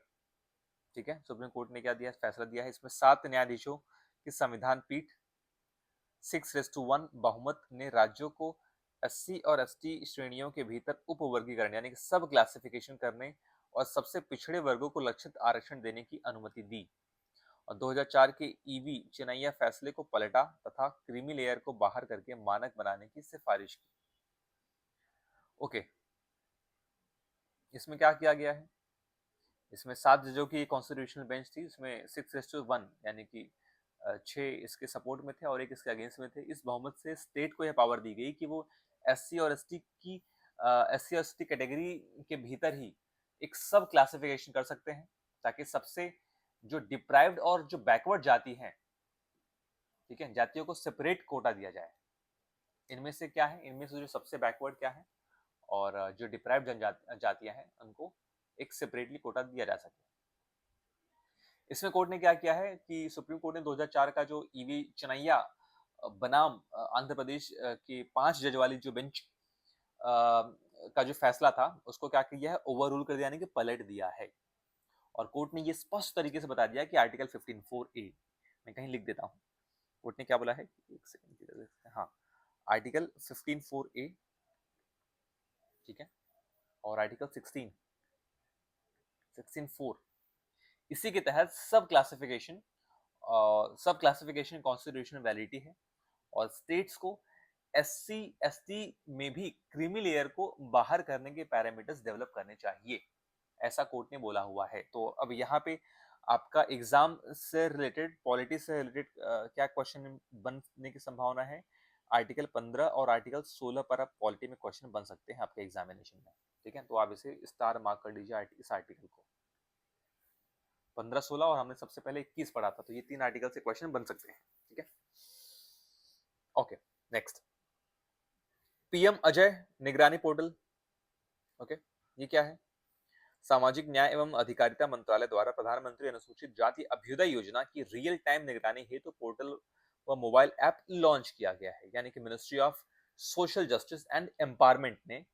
ठीक है, सुप्रीम कोर्ट ने क्या दिया, फैसला दिया है। इसमें 7 न्यायाधीशों की संविधान पीठ 6:1 बहुमत ने राज्यों को एससी और एसटी श्रेणियों के भीतर उप वर्गीकरण यानी कि सब क्लासिफिकेशन करने और सबसे पिछड़े वर्गों को लक्षित आरक्षण देने की अनुमति दी। और 2004 के ईवी चेन्नैया फैसले को पलटा तथा क्रीमी लेयर को बाहर करके मानक बनाने की सिफारिश की। ओके, इसमें क्या किया गया है, इसमें 7 जजों की कॉन्स्टिट्यूशनल बेंच थी, इसमें 6:1 यानी कि 6 इसके सपोर्ट में थे और एक इसके अगेंस्ट में थे। इस बहुमत से स्टेट को यह पावर दी गई कि वो एससी और एसटी कैटेगरी के भीतर ही एक सब क्लासिफिकेशन कर सकते हैं, ताकि सबसे जो डिप्राइव्ड और जो बैकवर्ड जाति है, ठीक है, जातियों को सेपरेट कोटा दिया जाए। इनमें से क्या है, इनमें से जो सबसे बैकवर्ड क्या है और जो डिप्राइव्ड जातियां हैं उनको एक सेपरेटली कोटा दिया जा सके। इसमें कोर्ट ने क्या किया है कि सुप्रीम कोर्ट ने 2004 का जो ईवी चेन्नैया बनाम आंध्र प्रदेश की 5 जज वाली जो बेंच का जो फैसला था उसको क्या किया है, ओवर रूल कर दिया, यानी कि पलट दिया है। और कोर्ट ने ये स्पष्ट तरीके से बता दिया कि आर्टिकल 15(4)A, मैं कहीं लिख देता हूँ, कोर्ट ने क्या बोला है, एक सेकंड, हाँ, आर्टिकल 15(4)A, ठीक है, और आर्टिकल 16(4), इसी के तहत सब क्लासिफिकेशन कॉन्स्टिट्यूशनल वैलिडिटी है और स्टेट्स को एससी एसटी में भी क्रीमी लेयर को बाहर करने के पैरामीटर्स डेवलप करने चाहिए, ऐसा कोर्ट ने बोला हुआ है। तो अब यहाँ पे आपका एग्जाम से रिलेटेड, पॉलिटी से रिलेटेड क्या क्वेश्चन बनने की संभावना है, आर्टिकल 15 और आर्टिकल 16 पर आप पॉलिटी में क्वेश्चन बन सकते हैं आपके एग्जामिनेशन में, ठीक है। तो आप इसे स्टार मार्क कर लीजिए इस आर्टिकल को, 15, 16 और हमने सबसे पहले 21 पढ़ा था, तो ये 3 आर्टिकल से क्वेश्चन बन सकते हैं, ठीक है। ओके, नेक्स्ट, पीएम अजय निगरानी पोर्टल। ओके, ये क्या है, सामाजिक न्याय एवं अधिकारिता मंत्रालय द्वारा प्रधानमंत्री अनुसूचित जाति अभ्युदय योजना की रियल टाइम निगरानी हेतु पोर्टल व मोबाइल ऐप लॉन्च किया गया है। यानी कि ministry of social justice and empowerment ने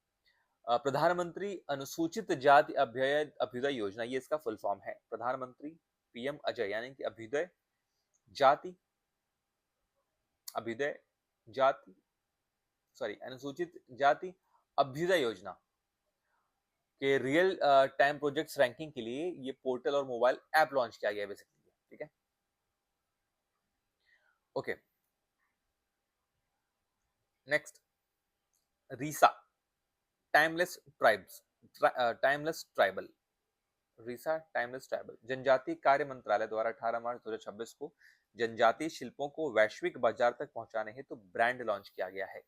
प्रधानमंत्री अनुसूचित जाति अभ्युदय योजना, ये इसका फुल फॉर्म है। प्रधानमंत्री पीएम अजय यानी कि जाति अभ्युदय जाति अनुसूचित जाति अभ्युदय योजना के रियल टाइम प्रोजेक्ट्स रैंकिंग के लिए ये पोर्टल और मोबाइल ऐप लॉन्च किया गया है बेसिकली। ठीक है, okay. Next, Risa timeless tribes timeless tribal Risa timeless tribal जनजातीय कार्य मंत्रालय द्वारा 18 मार्च 2026 को जनजातीय शिल्पों को वैश्विक बाजार तक पहुंचाने हेतु तो ब्रांड लॉन्च किया गया है।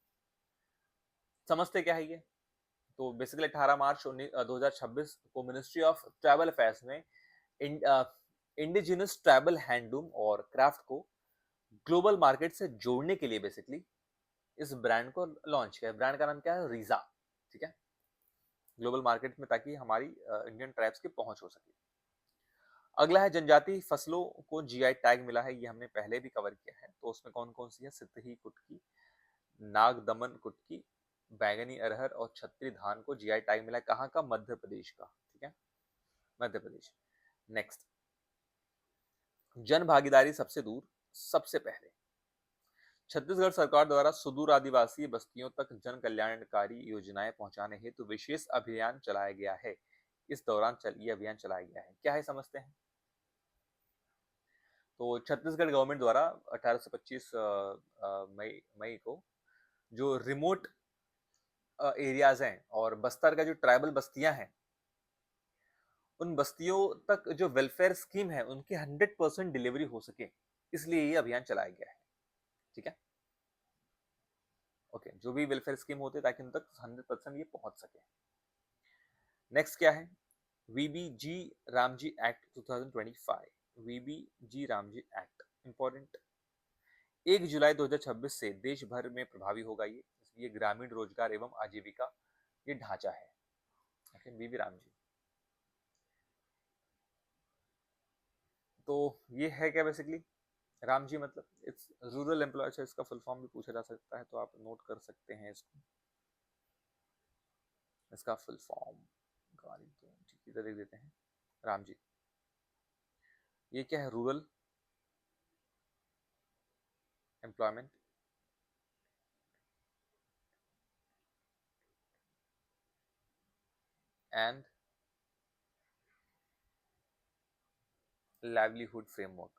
समझते क्या है ये? तो बेसिकली 18 मार्च 2026 को मिनिस्ट्री ऑफ ट्राइबल अफेयर्स ने इंडिजिनस ट्राइबल हैंडलूम और क्राफ्ट को ग्लोबल मार्केट से जोड़ने के लिए बेसिकली इस ब्रांड को लॉन्च किया। ब्रांड का नाम क्या है? रीजा। ठीक है, ग्लोबल मार्केट में, ताकि हमारी इंडियन ट्राइब्स की पहुंच हो सके। अगला है जनजातीय फसलों को जीआई टैग मिला है। ये हमने पहले भी कवर किया है। तो उसमें कौन कौन सी है? सितही कुटकी, नाग दमन कुटकी, बैंगनी अरहर और छतरी धान को जीआई टैग मिला है। कहाँ का? मध्य प्रदेश का। ठीक है, मध्य प्रदेश। नेक्स्ट, जन भागीदारी सबसे दूर सबसे पहले। छत्तीसगढ़ सरकार द्वारा सुदूर आदिवासी बस्तियों तक जन कल्याणकारी योजनाएं पहुंचाने हेतु विशेष अभियान चलाया गया है। इस दौरान ये अभियान चलाया गया है। क्या है समझते हैं। तो छत्तीसगढ़ गवर्नमेंट द्वारा 18 से 25 मई को जो रिमोट एरियाज हैं और बस्तर का जो ट्राइबल बस्तियां हैं, उन बस्तियों तक जो वेलफेयर स्कीम है उनकी 100% डिलीवरी हो सके, इसलिए ये अभियान चलाया गया है। ठीक है, ओके। जो भी वेलफेयर स्कीम होते हैं ताकि उन तक 100% ये पहुंच सके। नेक्स्ट क्या है? VBG Ramji act 2025। VBG Ramji act important. 1 जुलाई 2026 से देश भर में प्रभावी होगा। ये ग्रामीण रोजगार एवं आजीविका ये ढांचा है। वीबी रामजी, तो ये है क्या बेसिकली? रामजी मतलब इट्स रूरल एम्प्लॉयज है। इसका फुल फॉर्म भी पूछा जा सकता है, तो आप नोट कर सकते हैं इसको। इसका फुल फॉर्म इधर लिख देते हैं, रामजी। ये क्या है? Rural employment and livelihood framework.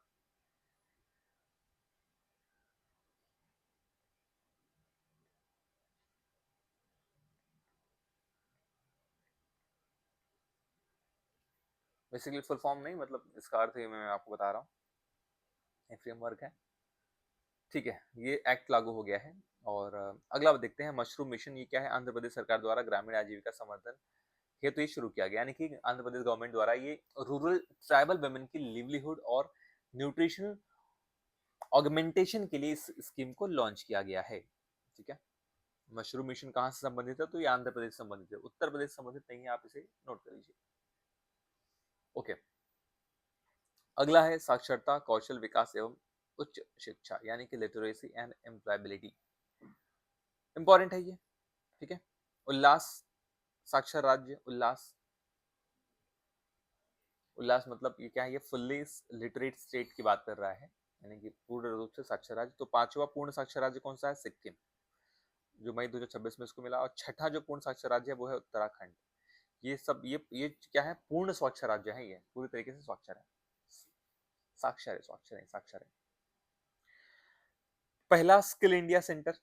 Basically full form नहीं, मतलब इसका अर्थ ही मैं आपको बता रहा हूँ। ये फ्रेमवर्क है। ठीक है, ये एक्ट लागू हो गया है। और अगला देखते हैं, मशरूम मिशन। ये क्या है? आंध्र प्रदेश सरकार द्वारा ग्रामीण आजीविका संवर्धन हेतु ये शुरू किया गया। यानी कि आंध्र प्रदेश गवर्नमेंट द्वारा ये रूरल ट्राइबल वुमेन की लिवलीहुड और न्यूट्रिशन ऑगमेंटेशन के लिए इस स्कीम को लॉन्च किया गया है। ठीक है, मशरूम मिशन कहाँ से संबंधित है? तो ये आंध्र प्रदेश से संबंधित है, उत्तर प्रदेश संबंधित नहीं है। आप इसे नोट कर लीजिए। ओके, अगला है साक्षरता, कौशल विकास एवं उच्च शिक्षा, यानी कि लिटरेसी एंड एम्प्लॉयबिलिटी। इंपॉर्टेंट है ये। ठीक है, उल्लास, साक्षर राज्य, उल्लास। उल्लास मतलब ये क्या है? ये फुल्ली लिटरेट स्टेट की बात कर रहा है, यानी कि पूर्ण रूप से साक्षर राज्य। तो 5वां पूर्ण साक्षर राज्य कौन सा है? सिक्किम, जो मई 2026 में इसको मिला। और छठा जो पूर्ण साक्षर राज्य है वो है उत्तराखंड। ये सब ये क्या है? पूर्ण साक्षर राज्य है। ये पूरी तरीके से साक्षर है। साक्षर है। पहला स्किल इंडिया सेंटर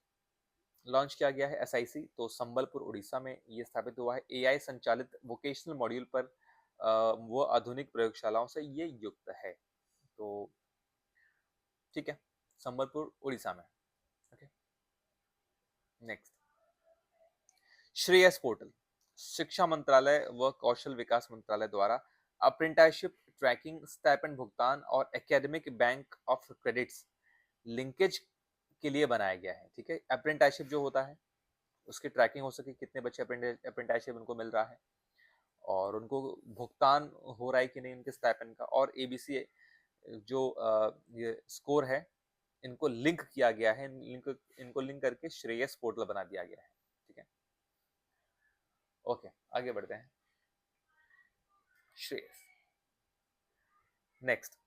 लॉन्च किया गया है, एसआईसी। तो संबलपुर उड़ीसा में ये स्थापित हुआ है। एआई संचालित वोकेशनल मॉड्यूल पर वो आधुनिक प्रयोगशालाओं से ये युक्त है। तो ठीक है, संबलपुर उड़ीसा में। Okay, next, Shreyas portal. शिक्षा मंत्रालय व कौशल विकास मंत्रालय द्वारा अप्रेंटिसशिप ट्रैकिंग, स्टाइपेंड भुगतान और academic bank of credits linkage के लिए बनाया गया है। ठीक है, अप्रेंटिसशिप जो होता है उसकी ट्रैकिंग हो सके, कितने बच्चे अप्रेंटिसशिप उनको मिल रहा है, और उनको भुगतान हो रहा है कि नहीं उनके स्टाइपेंड का, और एबीसी जो ये स्कोर है, इनको लिंक किया गया है, इनको लिंक करके श्रेयस पोर्टल बना दिया गया है। ठीक है, ओके, आगे बढ़ते हैं। श्रेयस, नेक्स्ट।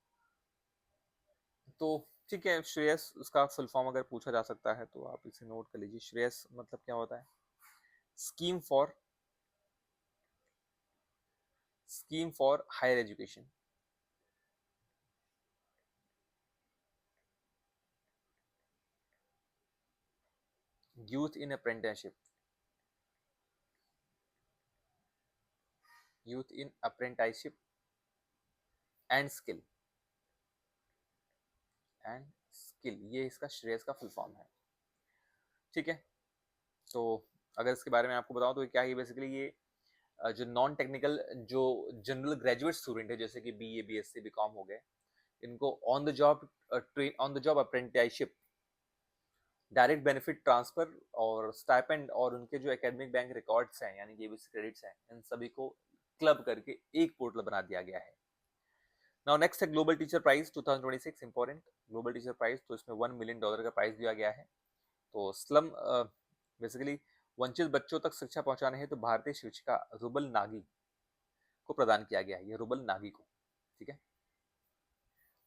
तो ठीक है, श्रेयस उसका फुल फॉर्म अगर पूछा जा सकता है तो आप इसे नोट कर लीजिए। श्रेयस मतलब क्या होता है? Scheme for higher education, youth in apprenticeship, and skill, ये इसका श्रेयस का फुल फॉर्म है। ठीक है, तो अगर इसके बारे में आपको बताऊं तो क्या है बेसिकली, ये जो नॉन टेक्निकल जो जनरल ग्रेजुएट स्टूडेंट है, जैसे कि बीए बीएससी बीकॉम हो गए, इनको on the job apprenticeship, direct benefit transfer और स्टाइपेंड और उनके जो एकेडमिक बैंक रिकॉर्ड्स हैं यानी कि एबीसी क्रेडिट्स हैं, इन सभी को क्लब करके एक पोर्टल बना दिया गया है। नाउ नेक्स्ट है global teacher prize 2026, important global teacher prize, तो इसमें $1 मिलियन का प्राइज दिया गया है। तो स्लम बेसिकली वंचित बच्चों तक शिक्षा पहुंचाने हेतु तो भारतीय शिक्षिका रुबल नागी को प्रदान किया गया है, ये रुबल नागी को। ठीक है,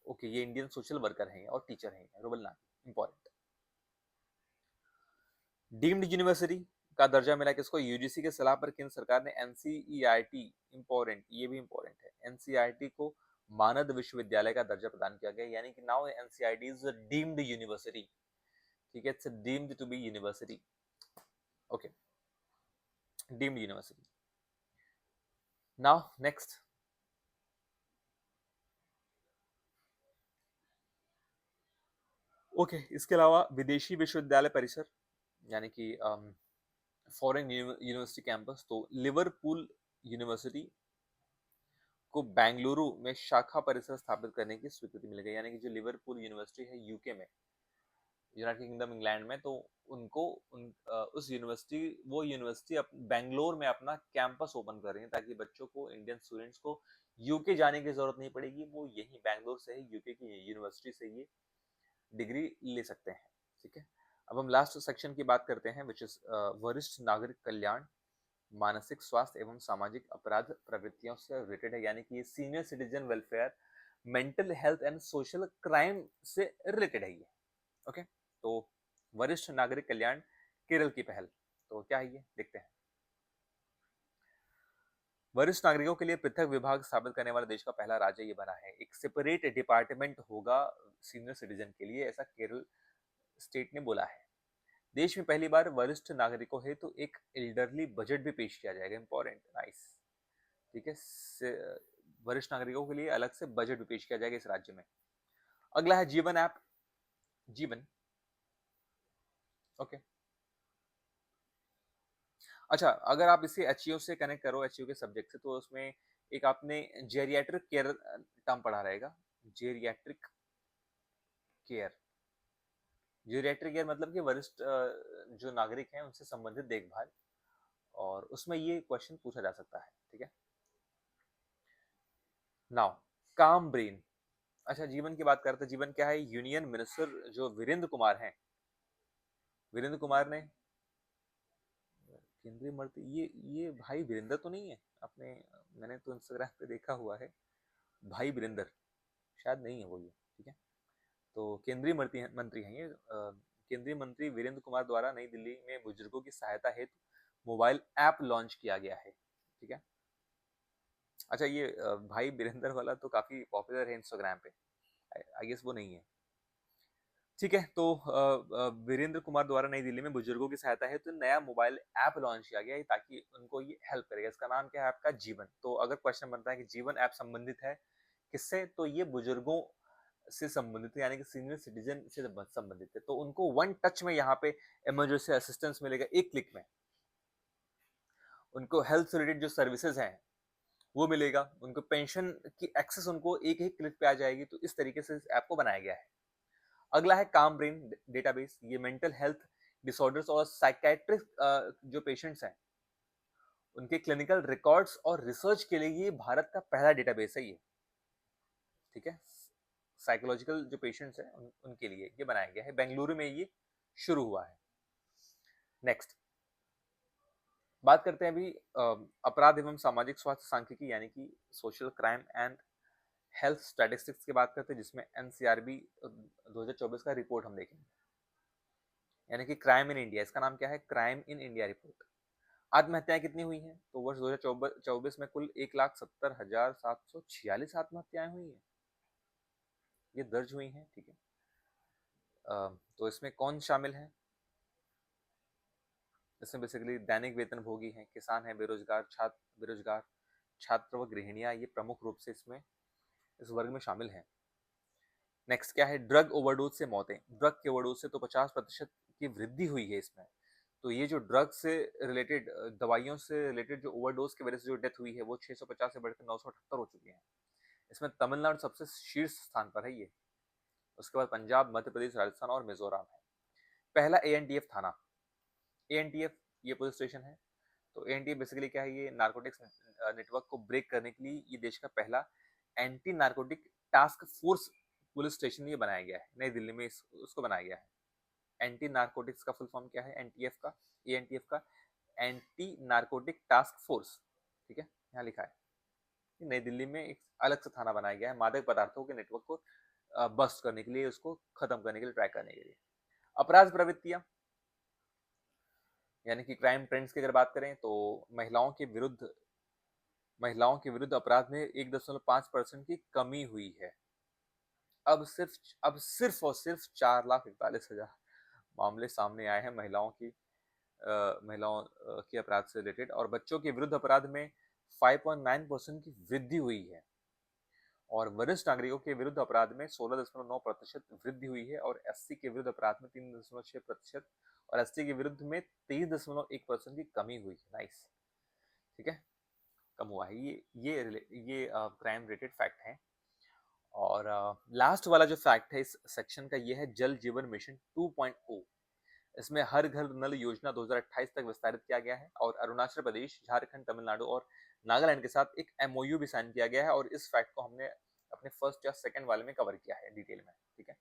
ओके, ये इंडियन सोशल वर्कर हैं और टीचर हैं rouble Nagi, important. Deemed university का दर्जा मिला किसको? यूजीसी के सलाह पर केंद्र सरकार ने एनसीईआरटी, इंपॉर्टेंट, ये भी इंपॉर्टेंट है, एनसीईआरटी को मानद विश्वविद्यालय का दर्जा प्रदान किया गया, यानी कि now NCERT is a deemed university. ठीक है, it's deemed to be university. Okay, deemed university. Now next, okay, इसके अलावा विदेशी विश्वविद्यालय परिसर यानी कि फॉरेन यूनिवर्सिटी कैंपस, तो लिवरपूल यूनिवर्सिटी को बेंगलुरु में शाखा परिसर स्थापित करने की स्वीकृति मिल गई, यानी कि जो लिवरपूल यूनिवर्सिटी है यूके में, यूनाइटेड किंगडम इंग्लैंड में, तो उनको उस यूनिवर्सिटी बेंगलोर में अपना कैंपस ओपन कर रही है, ताकि बच्चों को, इंडियन स्टूडेंट्स को यूके जाने की जरूरत नहीं पड़ेगी, वो यही बेंगलोर से ही, यूके की यूनिवर्सिटी से ये डिग्री ले सकते हैं। ठीक है, अब हम लास्ट सेक्शन की बात करते हैं, विच इज वरिष्ठ नागरिक कल्याण, मानसिक स्वास्थ्य एवं सामाजिक अपराध प्रवृत्तियों से रिलेटेड है, यानी कि ये senior citizen welfare, mental health and social crime से रिलेटेड है ये। ओके, तो वरिष्ठ नागरिक कल्याण, केरल की पहल, तो क्या है ये देखते हैं। वरिष्ठ नागरिकों के लिए पृथक विभाग स्थापित करने वाला देश का पहला राज्य ये बना है, एक सेपरेट डिपार्टमेंट होगा सीनियर सिटीजन के लिए, ऐसा केरल स्टेट ने बोला है। देश में पहली बार वरिष्ठ नागरिकों हेतु तो एक एल्डरली बजट भी पेश किया जाएगा, इंपॉर्टेंट, नाइस। ठीक है, वरिष्ठ नागरिकों के लिए अलग से बजट भी पेश किया जाएगा इस राज्य में। अगला है जीवन ऐप, जीवन, ओके। अच्छा, अगर आप इसे एचईओ से कनेक्ट करो, एचईओ के सब्जेक्ट से, तो उसमें एक आपने जेरियाट्रिक केयर टर्म पढ़ा रहेगा, जेरियाट्रिक केयर। जेरियाट्रिक केयर मतलब कि वरिष्ठ जो नागरिक हैं उनसे संबंधित देखभाल, और उसमें ये क्वेश्चन पूछा जा सकता है। ठीक है, नाउ काम ब्रेन। अच्छा, जीवन की बात करते हैं, जीवन क्या है? यूनियन मिनिस्टर जो वीरेंद्र कुमार हैं, वीरेंद्र कुमार ने केंद्रीय मंत्री, ये भाई वीरेंद्र तो नहीं है अपने? मैंने तो इंस्टाग्राम पे देखा हुआ है भाई वीरेंद्र, शायद नहीं है वो ये। ठीक है, तो केंद्रीय मंत्री हैं ये, केंद्रीय मंत्री वीरेंद्र कुमार द्वारा नई दिल्ली में बुजुर्गों की सहायता हेतु मोबाइल ऐप लॉन्च किया गया है। ठीक है, अच्छा, ये भाई वीरेंद्र वाला तो काफी पॉपुलर है इंस्टाग्राम पे, आई गेस वो नहीं है। ठीक है, तो वीरेंद्र कुमार द्वारा नई दिल्ली में बुजुर्गों की सहायता है तो नया मोबाइल ऐप लॉन्च किया गया है, ताकि उनको ये हेल्प करेगा। इसका नाम क्या है आपका? जीवन। तो अगर क्वेश्चन बनता है कि जीवन ऐप संबंधित है किससे, तो ये बुजुर्गों से संबंधित है, यानी कि सीनियर सिटीजन से संबंधित है, तो उनको वन टच में यहाँ पे इमरजेंसी असिस्टेंस मिलेगा, एक क्लिक में उनको हेल्थ से रिलेटेड जो सर्विसेज हैं वो मिलेगा, उनको पेंशन की एक्सेस उनको एक ही क्लिक पे आ जाएगी। तो इस तरीके से इस ऐप को बनाया गया है। अगला है काम ब्रेन डेटाबेस, ये मेंटल हेल्थ डिसऑर्डर्स और साइकेट्रिक जो पेशेंट्स हैं उनके क्लिनिकल रिकॉर्ड्स और रिसर्च के लिए ये भारत का पहला डेटाबेस है ये, ठीक है। साइकोलॉजिकल जो पेशेंट्स हैं उनके लिए ये बनाया गया है, बेंगलुरु में ये शुरू हुआ है। नेक्स्ट बात करते हैं अभी अपराध एवं सामाजिक स्वास्थ्य सांख्यिकी यानी कि social crime and health statistics की बात करते हैं, जिसमें एनसीआरबी 2024 का रिपोर्ट हम देखेंगे, यानी कि क्राइम इन इंडिया। इसका नाम क्या है? Crime in India report. आत्महत्याएं कितनी हुई हैं? तो वर्ष 2024 में कुल 1,70,746 आत्महत्याएं हुई हैं, ये दर्ज हुई हैं, ठीक है। तो इसमें कौन शामिल है? इसमें बेसिकली दैनिक वेतनभोगी हैं, किसान हैं, बेरोजगार छात्र व गृहिणियां, ये प्रमुख रूप से इसमें इस वर्ग में शामिल हैं। नेक्स्ट क्या है? ड्रग ओवरडोज से मौतें। ड्रग के ओवरडोज से तो 50% की वृद्धि हुई है इसमें। तो ये जो ड्रग से रिलेटेड दवाइयों से रिलेटेड जो ओवरडोज की वजह से जो डेथ हुई है वो 650 से बढ़कर 978 हो चुकी है। इसमें तमिलनाडु सबसे शीर्ष स्थान पर है ये, उसके बाद पंजाब, मध्य प्रदेश, राजस्थान और मिजोरम है। पहला एएनटीएफ थाना, एएनटीएफ ये पुलिस स्टेशन है। तो एएनटीएफ बेसिकली क्या है? ये नारकोटिक्स नेटवर्क को ब्रेक करने के लिए ये देश का पहला anti narcotic task force police station ये बनाया गया है, नई दिल्ली में उसको बनाया गया है। एंटी नारकोटिक्स का फुल फॉर्म क्या है? एनटीएफ का, एएनटीएफ का एंटी नारकोटिक टास्क फोर्स, ठीक है, यहाँ लिखा है। नई दिल्ली में एक अलग सा थाना बनाया गया है मादक पदार्थों के नेटवर्क को बस्ट करने के लिए, उसको खत्म करने के लिए, ट्रैक करने के लिए। अपराध प्रवृत्तियां यानी कि क्राइम ट्रेंड्स की अगर बात करें तो महिलाओं के विरुद्ध अपराध में 1.5% की कमी हुई है। अब सिर्फ और सिर्फ 4,41,000 मामले सामने आए हैं महिलाओं के अपराध से रिलेटेड, और बच्चों के विरुद्ध अपराध में 5.9% की वृद्धि हुई है, और वरिष्ठ नागरिकों के विरुद्ध अपराध में 16.9% वृद्धि हुई है, और एससी के विरुद्ध अपराध में 3.6% और एसटी के विरुद्ध में 23.1% की कमी हुई है। नाइस, ठीक है, कम हुआ है। ये क्राइम रिलेटेड फैक्ट हैं। और लास्ट वाला जो फैक्ट है इस सेक्शन का ये है जल जीवन मिशन 2.0। इसमें हर घर नल योजना 2028 तक विस्तारित किया गया है, और अरुणाचल प्रदेश, झारखंड, तमिलनाडु और नागालैंड के साथ एक एमओयू भी साइन किया गया है, और इस फैक्ट को हमने अपने फर्स्ट या सेकंड वाले में कवर किया है डिटेल में, ठीक है।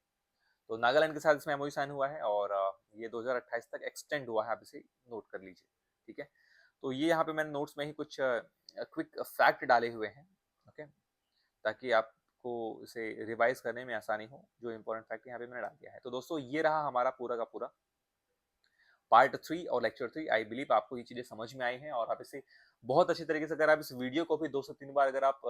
तो नागालैंड के साथ इसमें एमओयू साइन हुआ है, और ये 2028 तक एक्सटेंड हुआ है, आप इसे नोट कर लीजिए, ठीक है। तो ये यहाँ पे मैंने नोट्स में ही कुछ क्विक फैक्ट डाले हुए हैं, ओके, ताकि आपको इसे रिवाइज करने में आसानी हो। जो इंपॉर्टेंट फैक्ट यहाँ पे मैंने डाल दिया है। तो दोस्तों ये रहा हमारा पूरा का पूरा पार्ट 3 और लेक्चर 3। आई बिलीव आपको ये चीजें समझ में आई हैं, और आप इसे बहुत अच्छी तरीके से, अगर आप इस वीडियो को भी 2 से 3 बार अगर आप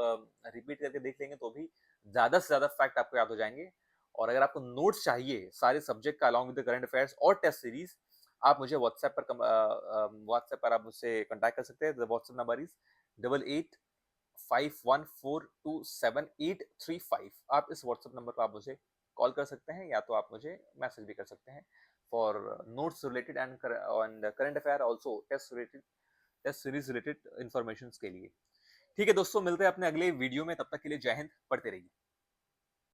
रिपीट करके देख लेंगे तो भी ज्यादा से ज्यादा फैक्ट आपको याद हो जाएंगे। और अगर आपको नोट्स चाहिए सारे सब्जेक्ट का अलॉन्ग विद करंट अफेयर्स और टेस्ट सीरीज, आप मुझे व्हाट्सएप पर आप मुझसे कॉन्टैक्ट कर सकते हैं। WhatsApp number is 8851427835। आप इस व्हाट्सएप नंबर पर आप मुझे कॉल कर सकते हैं, या तो आप मुझे मैसेज भी कर सकते हैं for notes related and current affair, also test series related information के लिए। ठीक है दोस्तों, मिलते हैं अपने अगले वीडियो में, तब तक के लिए जय हिंद, पढ़ते रहिए।